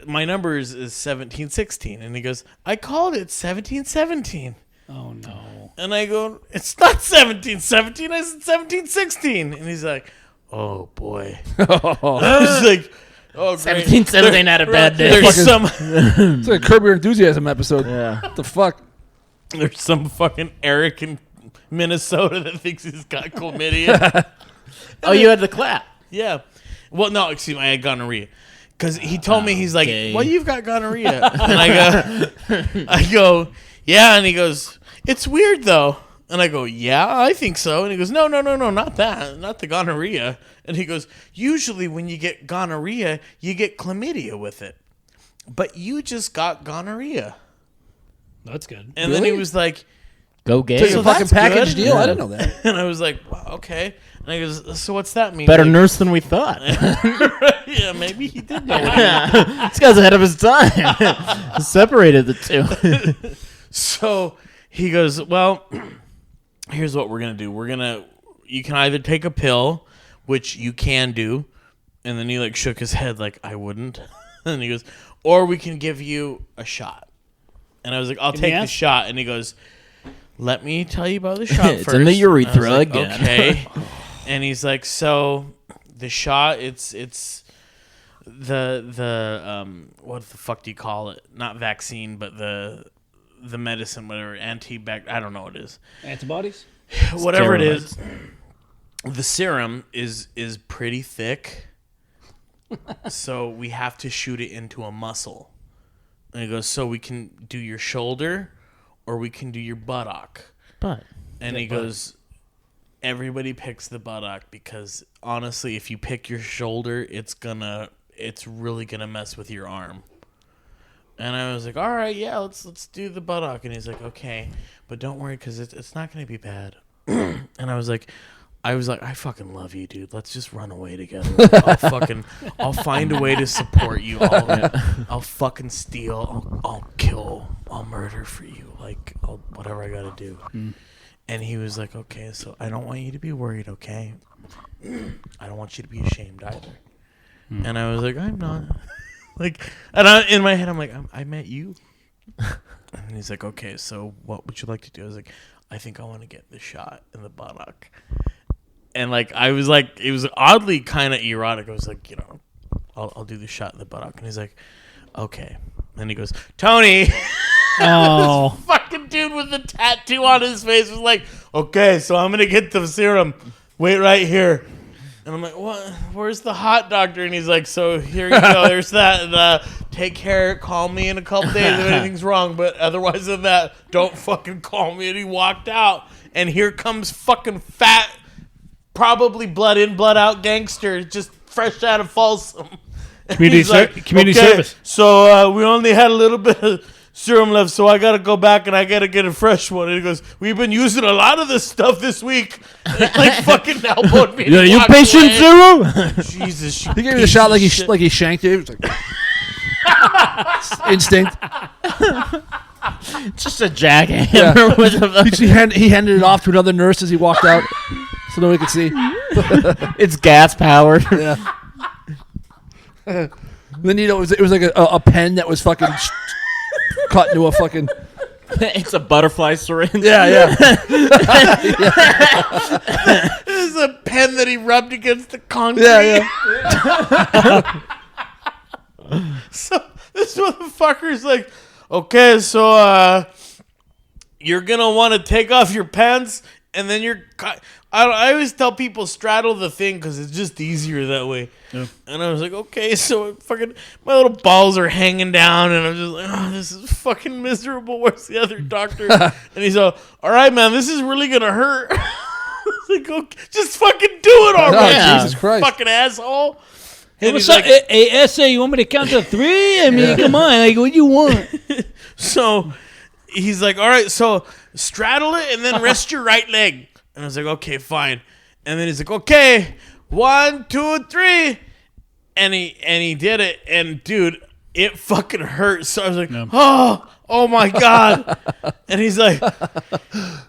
my number is 1716. And he goes, I called it 1717. Oh no. And I go, it's not 1717. I said 1716. And he's like, oh boy. I was like, oh, great. 1717 had a bad day. There's It's like a Curb Your Enthusiasm episode. Yeah. What the fuck? There's some fucking Eric in Minnesota that thinks he's got chlamydia. Oh, you had the clap. Yeah. Well, no, excuse me, I had gonorrhea. Because he told me, he's like, well, you've got gonorrhea. And I go, yeah. And he goes, it's weird, though. And I go, yeah, I think so. And he goes, no, not that. Not the gonorrhea. And he goes, usually when you get gonorrhea, you get chlamydia with it. But you just got gonorrhea. That's good. And then he was like, Go gay. It's a fucking that's package good. deal. I didn't know that. and I was like, wow, okay. And he goes, so what's that mean? Better Like, nurse than we thought. yeah, maybe he did know what he meant. This guy's ahead of his time. Separated the two. So he goes, well, here's what we're going to do. You can either take a pill, which you can do. And then he like shook his head like, I wouldn't. And he goes, or we can give you a shot. And I was like, I'll take the shot. And he goes, let me tell you about the shot It's first. in the urethra And I was like, again. Okay. And he's like, so the shot, it's the what the fuck do you call it? Not vaccine, but the the medicine, whatever, I don't know what it is. Antibodies? Whatever it is, the serum is pretty thick. So we have to shoot it into a muscle. And he goes, so we can do your shoulder or we can do your buttock. And he goes, everybody picks the buttock because honestly, if you pick your shoulder, it's really gonna mess with your arm. And I was like, all right, yeah, let's do the buttock. And he's like, okay, but don't worry because it's not gonna be bad. And I was like, I fucking love you, dude. Let's just run away together. I'll find a way to support you. I'll fucking steal. I'll kill. I'll murder for you. Like, whatever I gotta do. And he was like, okay, so I don't want you to be worried, okay? I don't want you to be ashamed either. And I was like, I'm not. In my head, I'm like, I met you. And he's like, okay, so what would you like to do? I was like, I think I want to get the shot in the buttock. And I was like, it was oddly kind of erotic. I was like, I'll do the shot in the buttock. And he's like, okay. And he goes, Tony. Oh. This fucking dude with the tattoo on his face was like, okay, so I'm going to get the serum. Wait right here. And I'm like, what? Where's the hot doctor? And he's like, so here you go. There's that. And take care. Call me in a couple days if anything's wrong. But otherwise than that, don't fucking call me. And he walked out. And here comes fucking fat, probably blood in, blood out gangster, just fresh out of Folsom. Community service. So we only had a little bit of serum left, so I got to go back and I got to get a fresh one. And he goes, we've been using a lot of this stuff this week. And fucking elbowed me. Yeah, you patient zero? Jesus. He gave me the shot like he shanked it. It was like instinct. Just a jackhammer. Yeah. He handed it off to another nurse as he walked out, so nobody could see. It's gas powered. Yeah. Then it was like a pen that was fucking cut into a fucking. It's a butterfly syringe. Yeah. This is a pen that he rubbed against the concrete. Yeah. So this motherfucker's like, okay, so you're gonna want to take off your pants, and then I always tell people straddle the thing because it's just easier that way. Yeah. And I was like, okay, so fucking my little balls are hanging down, and I'm just like, oh, this is fucking miserable. Where's the other doctor? And he's all right, man, this is really gonna hurt. I was like, okay, just fucking do it already. Oh, Jesus Christ, fucking asshole. Hey, what's up? Hey, S.A., you want me to count to 3? I mean, come on. Like, what do you want? So he's like, all right, so straddle it and then rest your right leg. And I was like, okay, fine. And then he's like, okay, 1, 2, 3. And he did it. And, dude, it fucking hurt. So I was like, oh my God. And he's like,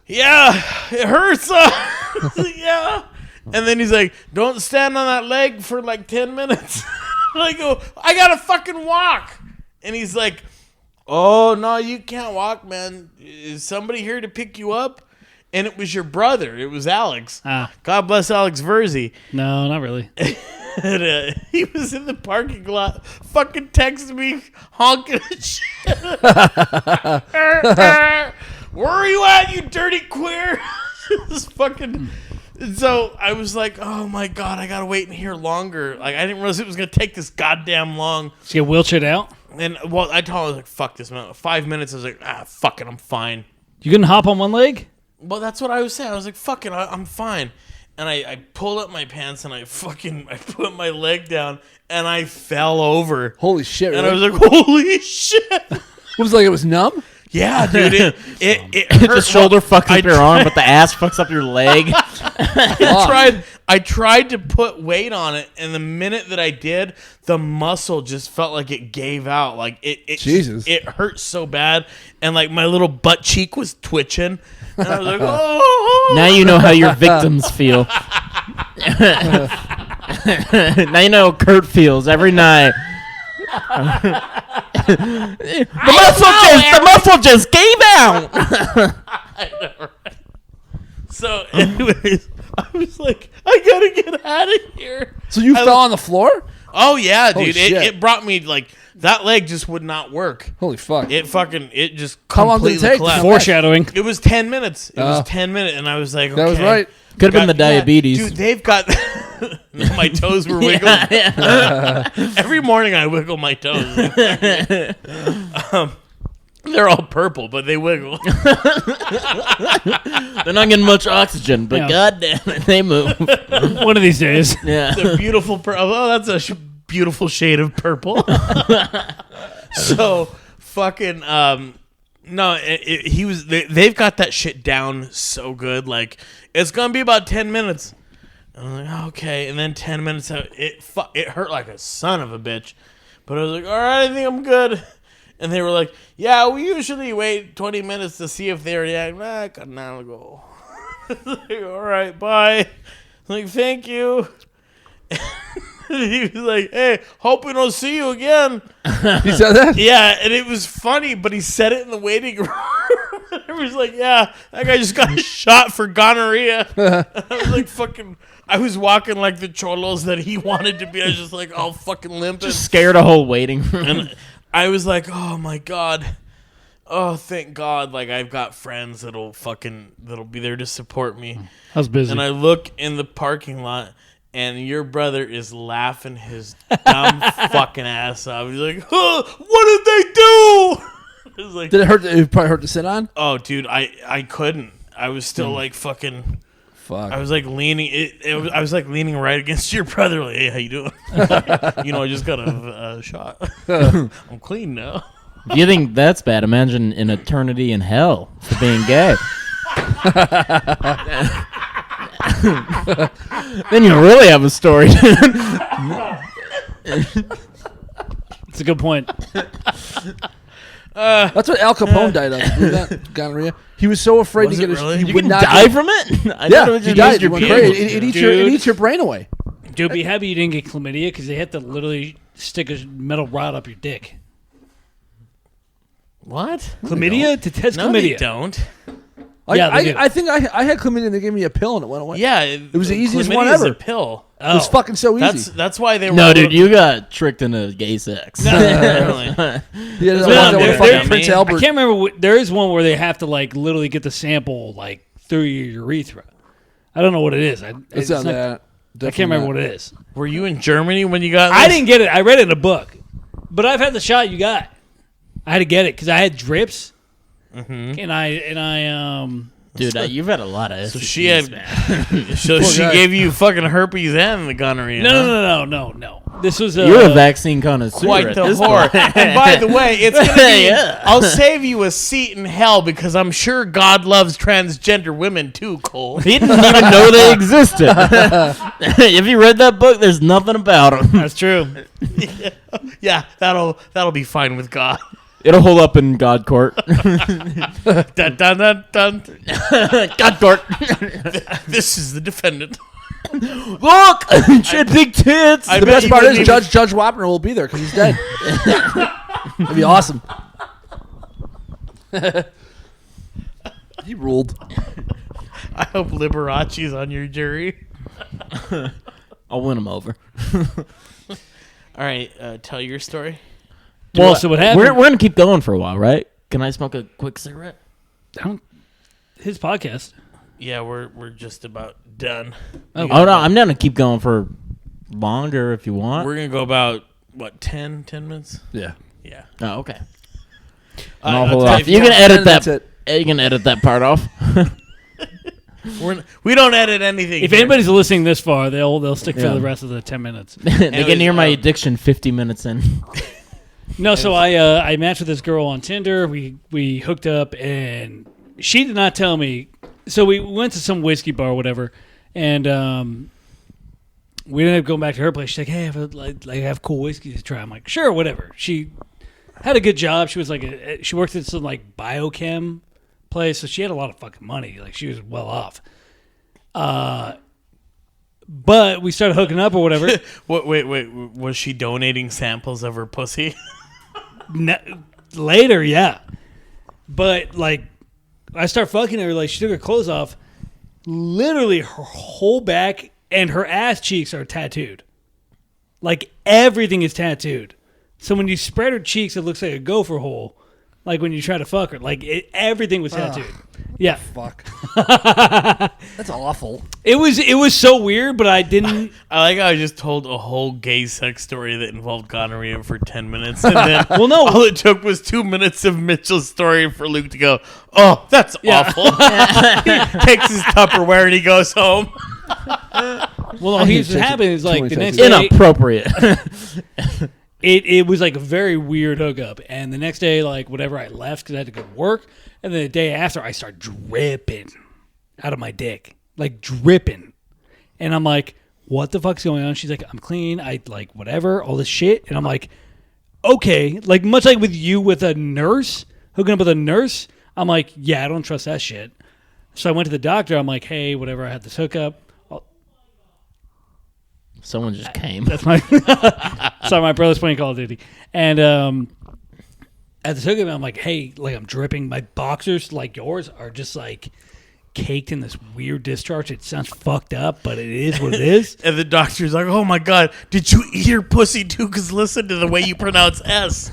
yeah, it hurts. I was like, yeah. And then he's like, don't stand on that leg for 10 minutes. And I go, I got to fucking walk. And he's like, oh, no, you can't walk, man. Is somebody here to pick you up? And it was your brother. It was Alex. God bless Alex Verzi. No, not really. And, he was in the parking lot, fucking texting me, honking and shit. Where are you at, you dirty queer? This fucking... And so I was like, oh my God, I gotta wait in here longer. I didn't realize it was gonna take this goddamn long. Did you get wheelchaired out? And I told him, I was like, fuck this, man. 5 minutes, I was like, fuck it, I'm fine. You couldn't hop on one leg? Well, that's what I was saying. I was like, fuck it, I'm fine. And I pulled up my pants and I put my leg down and I fell over. Holy shit! And really? I was like, holy shit! It was like it was numb. Yeah, dude. It hurt. The shoulder fucks up your arm, but the ass fucks up your leg. I tried to put weight on it, and the minute that I did, the muscle just felt like it gave out. Like Jesus. It hurt so bad, and my little butt cheek was twitching. And I was like, oh. Now you know how your victims feel. Now you know how Kurt feels every night. The muscle just gave out. I know, right? So, anyways, I was like, I gotta get out of here. So you fell on the floor? Oh yeah, Holy dude. shit. It brought me like that leg just would not work. Holy fuck! It just How long did it completely take? collapsed. Foreshadowing. It was 10 minutes. It was 10 minutes, and I was like, okay. That was right. Could have been the Yeah, diabetes. dude, they've got. My toes were wiggling. Every morning I wiggle my toes. They're all purple, but they wiggle. They're not getting much oxygen, but Yeah. goddamn it, they move. One of these days. Yeah. The beautiful purple. Oh, that's a beautiful shade of purple. So fucking no, they've got that shit down so good. Like it's gonna be about 10 minutes. And I'm like, okay, and then 10 minutes out, it hurt like a son of a bitch. But I was like, all right, I think I'm good. And they were like, yeah, we usually wait 20 minutes to see if they react. I got an hour to go. Like, all right, bye. I'm like, thank you. He was like, hey, hope we don't see you again. He said that. Yeah, and it was funny, but he said it in the waiting room. It was like, yeah, that guy just got shot for gonorrhea. I was like, fucking, I was walking like the cholos that he wanted to be. I was just like, all fucking limping. Just scared a whole waiting room. And I was like, oh my God. Oh, thank God. Like, I've got friends that'll be there to support me. I was busy. And I look in the parking lot, and your brother is laughing his dumb fucking ass off. He's like, huh, what did they do? It was like, Did it hurt? It probably hurt to sit on. oh, dude, I couldn't. I was still like fucking. Fuck. I was like leaning. I was like leaning right against your brother. Like, hey, how you doing? I just got a shot. I'm clean now. If you think that's bad, imagine an eternity in hell for being gay. Then you really have a story. It's a good point. That's what Al Capone died of. Remember that? Gonorrhea. He was so afraid Was to it get his. really? He You would You not die get- from it? I thought it Yeah, was he just died. your It went pubes. crazy. It eats your brain away. Dude, be happy you didn't get chlamydia because they had to literally stick a metal rod up your dick. What? Chlamydia? To test No, chlamydia. they don't. Yeah, they do. I think I had chlamydia and they gave me a pill and it went away. Yeah, it was the easiest one chlamydia's ever. A pill. It was fucking so easy. That's why they were. No, able dude, to- you got tricked into gay sex. Apparently. He had that No, one that they're- went fucking they're- Prince I I Albert. can't remember. There is one where they have to like literally get the sample like through your urethra. I don't know what it is. It's not that. I can't remember what it is. Were you in Germany when you got? I this? didn't get it. I read it in a book, but I've had the shot you got. I had to get it because I had drips, and I Dude, you've had a lot of So STDs, she had. man. So she guy. gave you fucking herpes and the gonorrhea. huh? No. This was You're a vaccine connoisseur. Quite at the this whore. point. And by the way, it's gonna be. Yeah. I'll save you a seat in hell because I'm sure God loves transgender women too, Cole. He didn't even know they existed. If you read that book, there's nothing about them. That's true. Yeah, that'll be fine with God. It'll hold up in God court. Dun, dun, dun, dun. God court. This is the defendant. Look, she had big tits. I The bet best you part is wouldn't Judge Wapner will be there because he's dead. That'd be awesome. He ruled. I hope Liberace's on your jury. I'll win him over. All right, tell your story. Well, so what happened? We're gonna keep going for a while, right? Can I smoke a quick cigarette? His podcast. Yeah, we're just about done. Oh no, I'm down to keep going for longer if you want. We're gonna go about what 10 minutes. Yeah. Yeah. Oh, okay. I'll I'll hold tell off. you You can what, edit That's that. it. You can edit that part off. we don't edit anything. If here. anybody's listening this far, they'll stick for Yeah. the rest of the 10 minutes. They can hear my was, addiction 50 minutes in. No, so I matched with this girl on Tinder. We hooked up, and she did not tell me. So we went to some whiskey bar, or whatever, and we ended up going back to her place. She's like, "Hey, I have cool whiskey to try." I'm like, "Sure, whatever." She had a good job. She was like, she worked at some like biochem place, so she had a lot of fucking money. Like she was well off. But we started hooking up or whatever. Wait. Was she donating samples of her pussy? Later, yeah. But like, I start fucking her. Like, she took her clothes off. Literally, her whole back and her ass cheeks are tattooed. Like everything is tattooed. So when you spread her cheeks, it looks like a gopher hole. Like when you try to fuck her, like everything was tattooed. Yeah, Fuck. That's awful. it was so weird, but I didn't. I like how I just told a whole gay sex story that involved gonorrhea for 10 minutes, and then Well, no. all it took was 2 minutes of Mitchell's story for Luke to go, "Oh, that's awful." He takes his Tupperware and he goes home. Well, I here's hate what sex- happened is too like many the next tattoos. day, Inappropriate. it was like a very weird hookup, and the next day, like whatever, I left because I had to go to work, and then the day after, I start dripping out of my dick, like dripping, and I'm like, "What the fuck's going on?" She's like, "I'm clean. I like whatever, all this shit," and I'm like, "Okay," like much like with you with a nurse hooking up with a nurse. I'm like, "Yeah, I don't trust that shit." So I went to the doctor. I'm like, "Hey, whatever, I had this hookup." Someone just came. That's my sorry, my brother's playing Call of Duty, and at the hookup, I'm like, hey, like I'm dripping. My boxers, like yours, are just like caked in this weird discharge. It sounds fucked up, but it is what it is. And the doctor's like, "Oh my god, did you eat your pussy too? Because listen to the way you pronounce S."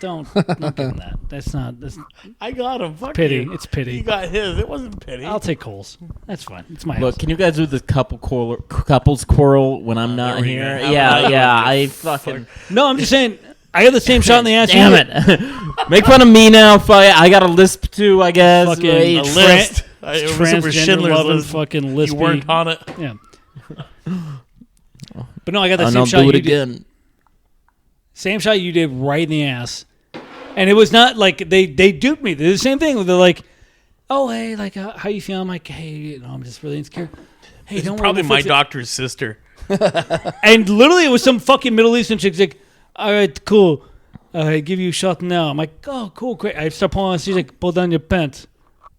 Don't give him that. That's I got him. Fuck pity. you. It's pity. You got his. It wasn't pity. I'll take Cole's. That's fine. It's my Look, house. can you guys do this couples quarrel when I'm not there we here? go. Yeah, I fucking No, I'm just saying. I got the same shot in the ass. damn you did. it. Make fun of me now. I got a lisp too, I guess. Fucking Wait. a list. It was Transgender Schindler's loving List. fucking You lispy. weren't on it. Yeah. But no, I got the And same I'll shot do you it did. again. Same shot you did right in the ass. And it was not like they duped me. They did the same thing. They're like, "Oh, hey, like how you feeling?" I'm like, "Hey, you know, I'm just really insecure." Hey, It's don't worry, probably we'll my fix it. doctor's sister. And literally, it was some fucking Middle Eastern chick. She's like, "All right, cool. I give you a shot now." I'm like, "Oh, cool, great." I start pulling on. She's like, "Pull down your pants."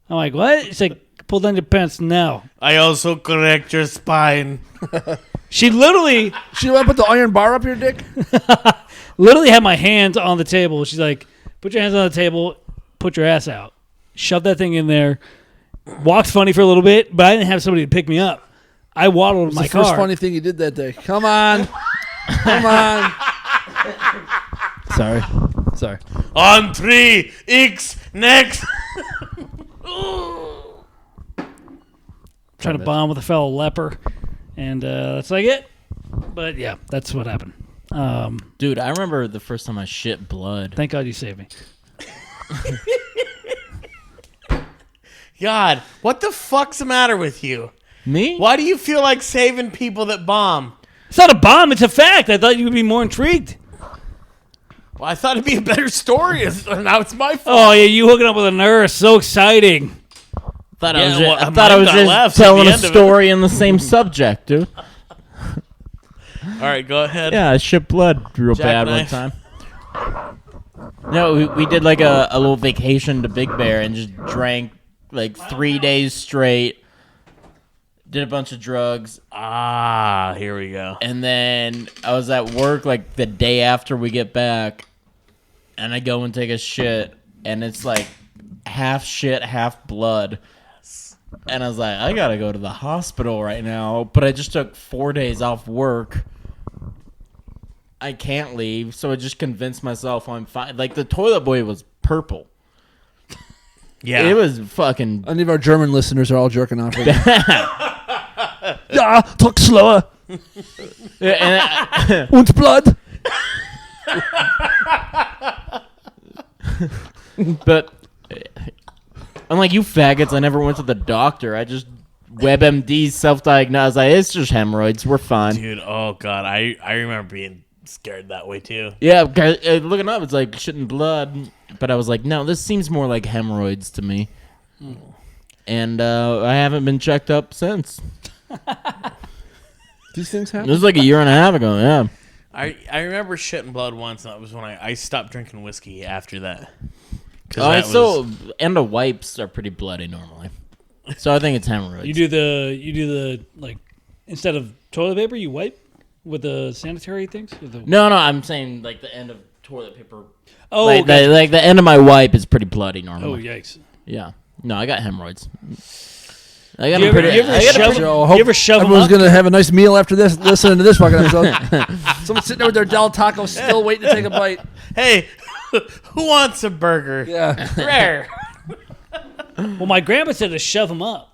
I'm like, "What?" She's like, "Pull down your pants now." I also correct your spine. She literally She want to put the iron bar up your dick? had my hands on the table. She's like, "Put your hands on the table. Put your ass out." Shove that thing in there. Walked funny for a little bit, but I didn't have somebody to pick me up. I waddled It's my the first car. funny thing you did that day. Come on. Come on. Sorry. On 3, X, next. Trying to bond with a fellow leper, and that's like it. But yeah, that's what happened. Dude, I remember the first time I shit blood. Thank God you saved me. God, what the fuck's the matter with you? Me? Why do you feel like saving people that bomb? It's not a bomb. It's a fact. I thought you would be more intrigued. Well, I thought it'd be a better story. Now it's my fault. Oh yeah, you hooking up with a nurse? So exciting. Thought Yeah, I was well, just, I mine thought I was got just laughs at telling the a end of it. story in the same subject, dude. All right, go ahead. Yeah, I shit blood real bad one Jackknife. time. No, we did like a little vacation to Big Bear and just drank like 3 days straight. Did a bunch of drugs. Ah, here we go. And then I was at work like the day after we get back. And I go and take a shit. And it's like half shit, half blood. And I was like, I gotta go to the hospital right now. But I just took 4 days off work. I can't leave. So I just convinced myself I'm fine. Like the toilet boy was purple. Yeah. It was fucking. Any of our German listeners are all jerking off right now. Yeah, talk slower. And Und blood. but unlike you faggots, I never went to the doctor. I just WebMD self-diagnosed. It's just hemorrhoids. We're fine. Dude, oh God. I remember being scared that way too. Yeah, looking up, it's like shit and blood. But I was like, no, this seems more like hemorrhoids to me. And I haven't been checked up since. These things It happen. was like a year and a half ago, yeah. I remember shit and blood once, and that was when I stopped drinking whiskey after that. And the wipes are pretty bloody normally. So I think it's hemorrhoids. You do the like instead of toilet paper, you wipe with the sanitary things. With the, No, I'm saying like the end of toilet paper. oh, Like, gotcha. the end of my wipe is pretty bloody Oh normally. yikes! Yeah. No, I got hemorrhoids. I got You him ever, pretty. you ever I got him shove, pretty- Joe, I you hope ever shove them everyone's up? gonna have a nice meal after this, listening to this fucking episode. Someone's sitting there with their Del Taco, still waiting to take a bite. Hey, who wants a burger? Yeah. Rare. Well, my grandpa said to shove them up.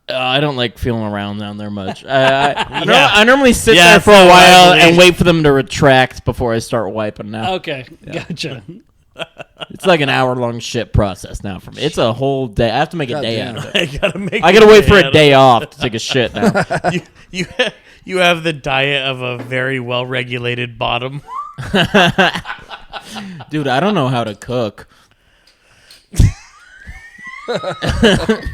I don't like feeling around down there much. Yeah. I normally sit Yeah, there for that's a what I while believe. and wait for them to retract before I start wiping now. Okay, gotcha. It's like an hour-long shit process now for me. It's a whole day. I have to make a God day damn. out of it. I I gotta wait for a day off to take a shit now. You have the diet of a very well-regulated bottom. Dude, I don't know how to cook.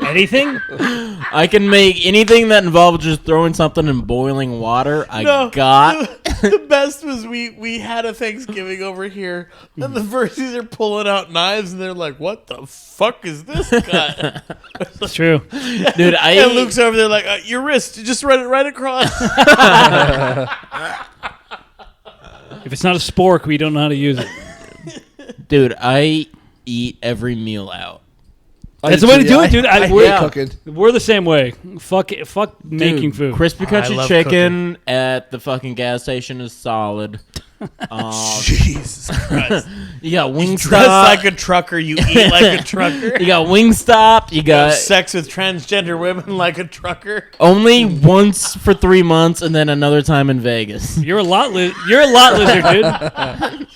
Anything? I can make anything that involves just throwing something in boiling water. The best was we had a Thanksgiving over here, and the Versies are pulling out knives, and they're like, "What the fuck is this cut?" It's true. Dude, And Luke's over there like, "Your wrist, just run it right across." If it's not a spork, we don't know how to use it. Dude, I eat every meal out. That's the way to do it, dude. I hate we're, cooking. we're the same way. Fuck it. Fuck making Dude, food. Crispy I country love chicken at the fucking gas station is solid. Jesus Christ! You got Dress Wingstop. like a trucker, you eat like a trucker. You got Wingstop. You Have got sex with transgender women like a trucker. only once for 3 months, and then another time in Vegas. You're a lot lizard, dude.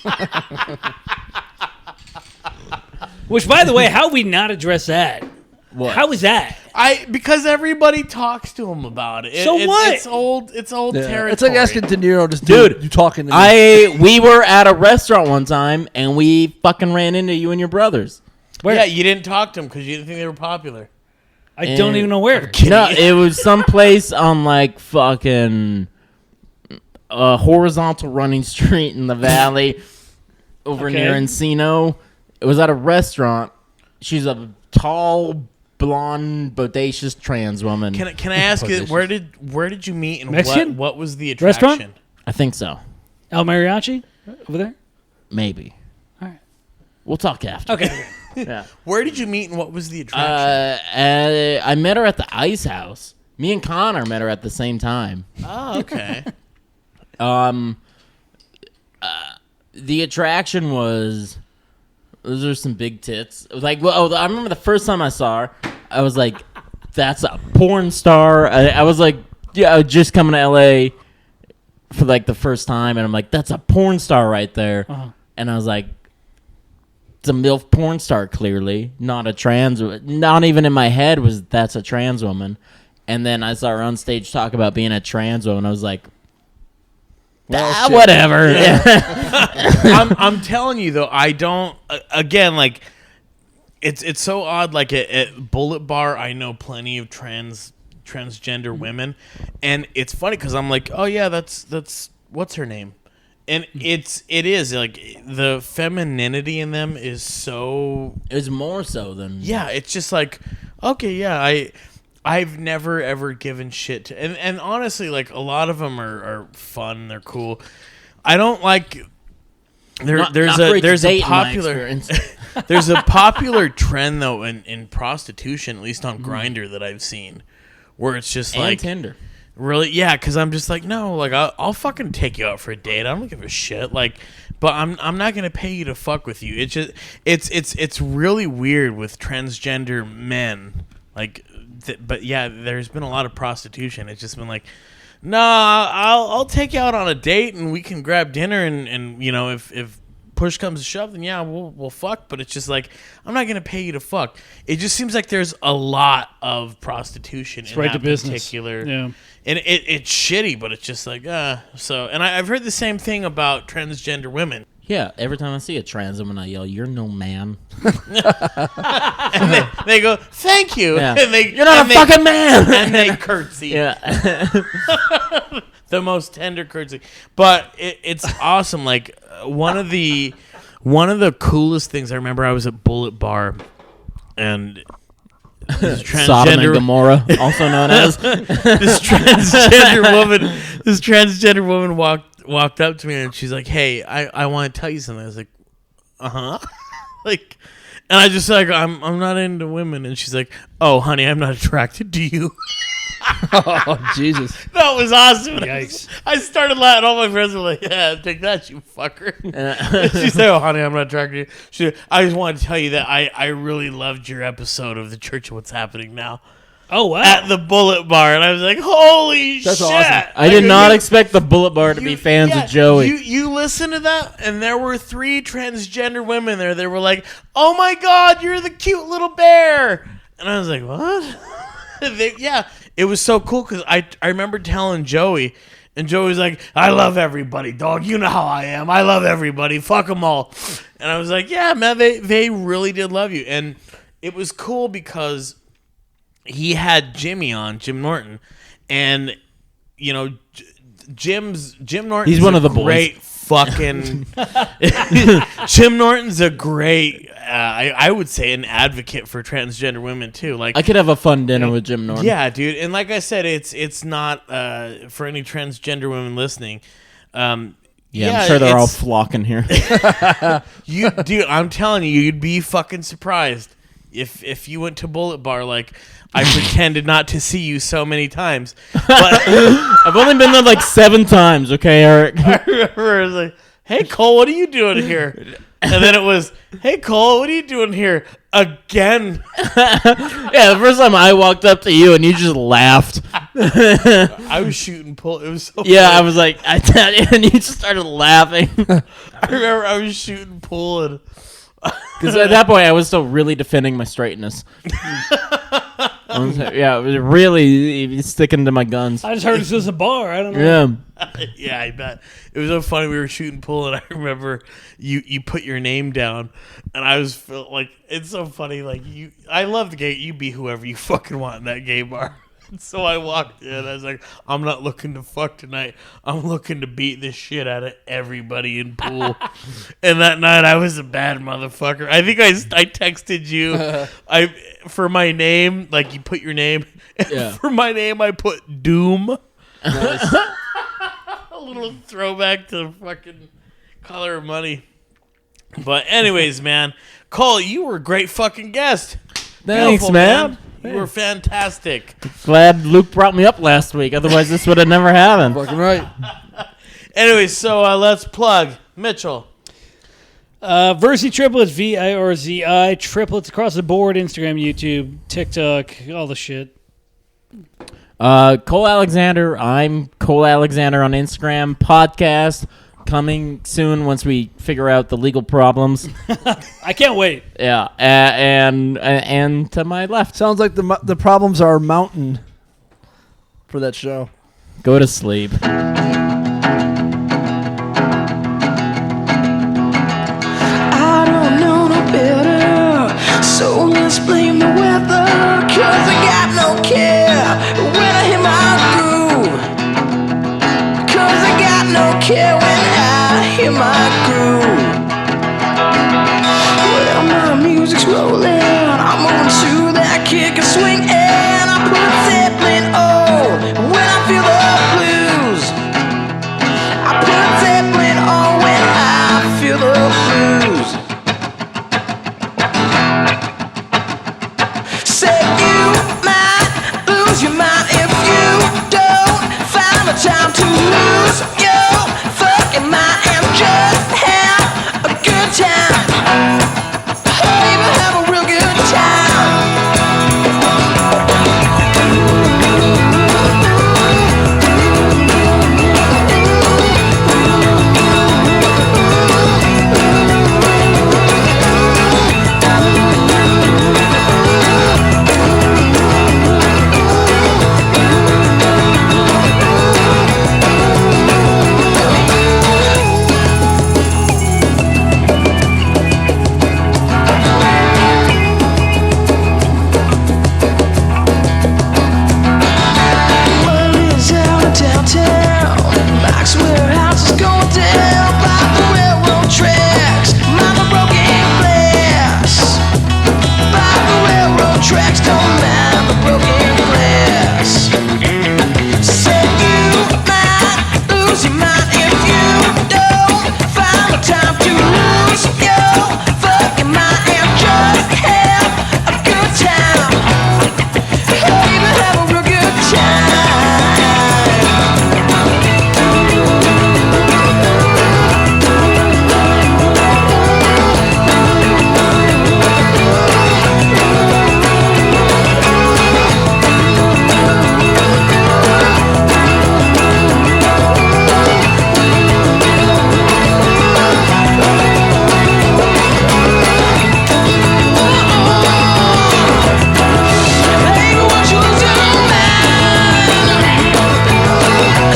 Which, by the way, how we not address that? What? How is that? Because everybody talks to him about it. So what? It's old Yeah. territory. It's like asking De Niro, just Dude, you talking to me. We were at a restaurant one time, and we fucking ran into you and your brothers. Where? Yeah, you didn't talk to them because you didn't think they were popular. I don't And- even know where. No, it was someplace on like fucking horizontal running street in the valley over Okay. near Encino. It was at a restaurant. She's a tall, blonde, bodacious trans woman. Can I ask you where did you meet and Mexican? what was the attraction? Restaurant? I think so. El Mariachi? Over there? Maybe. All right. We'll talk after. Okay. Yeah. Where did you meet and what was the attraction? I met her at the Ice House. Me and Connor met her at the same time. Oh, okay. The attraction was those are some big tits. It was like, well, I remember the first time I saw her, I was like, that's a porn star. I was like, yeah, I was just coming to LA for like the first time, and I'm like, that's a porn star right there. Uh-huh. And I was like, it's a MILF porn star, clearly, not a trans. Not even in my head was that's a trans woman. And then I saw her on stage talk about being a trans woman. I was like, Well, shit. whatever. I'm telling you though, I don't. Again, like it's so odd. Like at Bullet Bar, I know plenty of transgender women, and it's funny because I'm like, oh yeah, that's what's her name, and it is like the femininity in them is so. It's more so than Yeah, it's just like, okay, yeah, I've never ever given shit to, and honestly, like a lot of them are fun, they're cool. I don't like there's not a great to there's a date in my popular experience. there's a popular trend though in prostitution, at least on Grindr that I've seen, where it's just and like Tinder. really, yeah, because I'm just like, no, like I'll fucking take you out for a date. I don't give a shit, like, but I'm not gonna pay you to fuck with you. It's just it's really weird with transgender men, like, but yeah, there's been a lot of prostitution. It's just been like, nah, I'll take you out on a date and we can grab dinner and you know if push comes to shove, then yeah, we'll fuck. But it's just like, I'm not gonna pay you to fuck. It just seems like there's a lot of prostitution in right that to business. particular. Yeah. And it's shitty, but it's just like, so. And I've heard the same thing about transgender women. Yeah, every time I see a trans woman, I yell, "You're no man." And they go, thank you. Yeah. And You're not a fucking man. And they curtsy. Yeah. The most tender curtsy. But it's awesome. Like, one of the coolest things, I remember I was at Bullet Bar, and this Sodom and Gomorrah, also known as. this transgender woman walked up to me and she's like, "Hey, I want to tell you something." I was like, "Uh-huh." Like, And I just like, I'm not into women. And she's like, oh, honey, I'm not attracted to you. Oh, Jesus. That was awesome. Yikes. I started laughing. All my friends were like, yeah, take that, you fucker. She said, oh, honey, I'm not attracted to you. She said, I just wanted to tell you that I really loved your episode of The Church of What's Happening Now. Oh, wow. At the Bullet Bar. And I was like, holy That's shit. awesome. I did not expect the Bullet Bar to be fans of Joey. You listen to that, and there were 3 transgender women there. They were like, oh my God, you're the cute little bear. And I was like, what? It was so cool because I remember telling Joey, and Joey was like, I love everybody, dog. You know how I am. I love everybody. Fuck them all. And I was like, yeah, man, they really did love you. And it was cool because he had Jimmy on, Jim Norton. And, you know, Jim Norton. He's one of the great fucking Jim Norton's a great I would say an advocate for transgender women too. Like I could have a fun dinner with Jim Norton. Yeah, dude. And like I said, it's not for any transgender women listening. I'm sure they're all flocking here. Dude, I'm telling you, you'd be fucking surprised if you went to Bullet Bar. Like, I pretended not to see you so many times, but I've only been there like 7 times. Okay, Eric. I remember it was like, "Hey Cole, what are you doing here?" And then it was, "Hey Cole, what are you doing here again?" Yeah, the first time I walked up to you and you just laughed. I was shooting pull. It was so Yeah, funny. I was like, and you just started laughing. I remember I was shooting pool and Because at that point, I was still really defending my straightness. Yeah, it was really sticking to my guns. I just heard this was a bar. I don't know. Yeah. yeah, I bet it was so funny. We were shooting pool, and I remember you put your name down, and I was like, it's so funny. Like I love the gay. You be whoever you fucking want in that gay bar. So I walked in. I was like, I'm not looking to fuck tonight. I'm looking to beat the shit out of everybody in pool. And that night, I was a bad motherfucker. I think I texted you. For my name, like you put your name. Yeah. For my name, I put Doom. Nice. A little throwback to fucking Color of Money. But anyways, man, Cole, you were a great fucking guest. Thanks, Beautiful, man. You were fantastic. Glad Luke brought me up last week. Otherwise, this would have never happened. Fucking right. Anyways, so let's plug Mitchell. Versi triplets, VIRZI triplets across the board. Instagram, YouTube, TikTok, all the shit. Cole Alexander. I'm Cole Alexander on Instagram. Podcast coming soon once we figure out the legal problems. I can't wait. Yeah, and to my left, Sounds like the problems are mountain for that show. go to sleep. I don't know no better, so let's blame the weather. 'Cause I got no care when I hit my groove. 'Cause I got no care when I hit my groove. Well, my music's rolling, I'm moving to that kick and swing, and I put Zeppelin on when I feel the blues. I put Zeppelin on when I feel the blues. Say you might lose your mind if you don't find the time to lose your fucking mind and just have a good time. Oh, even have a real good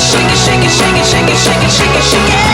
Shake it, shake it, shake it, shake it, shake it, shake it, shake it.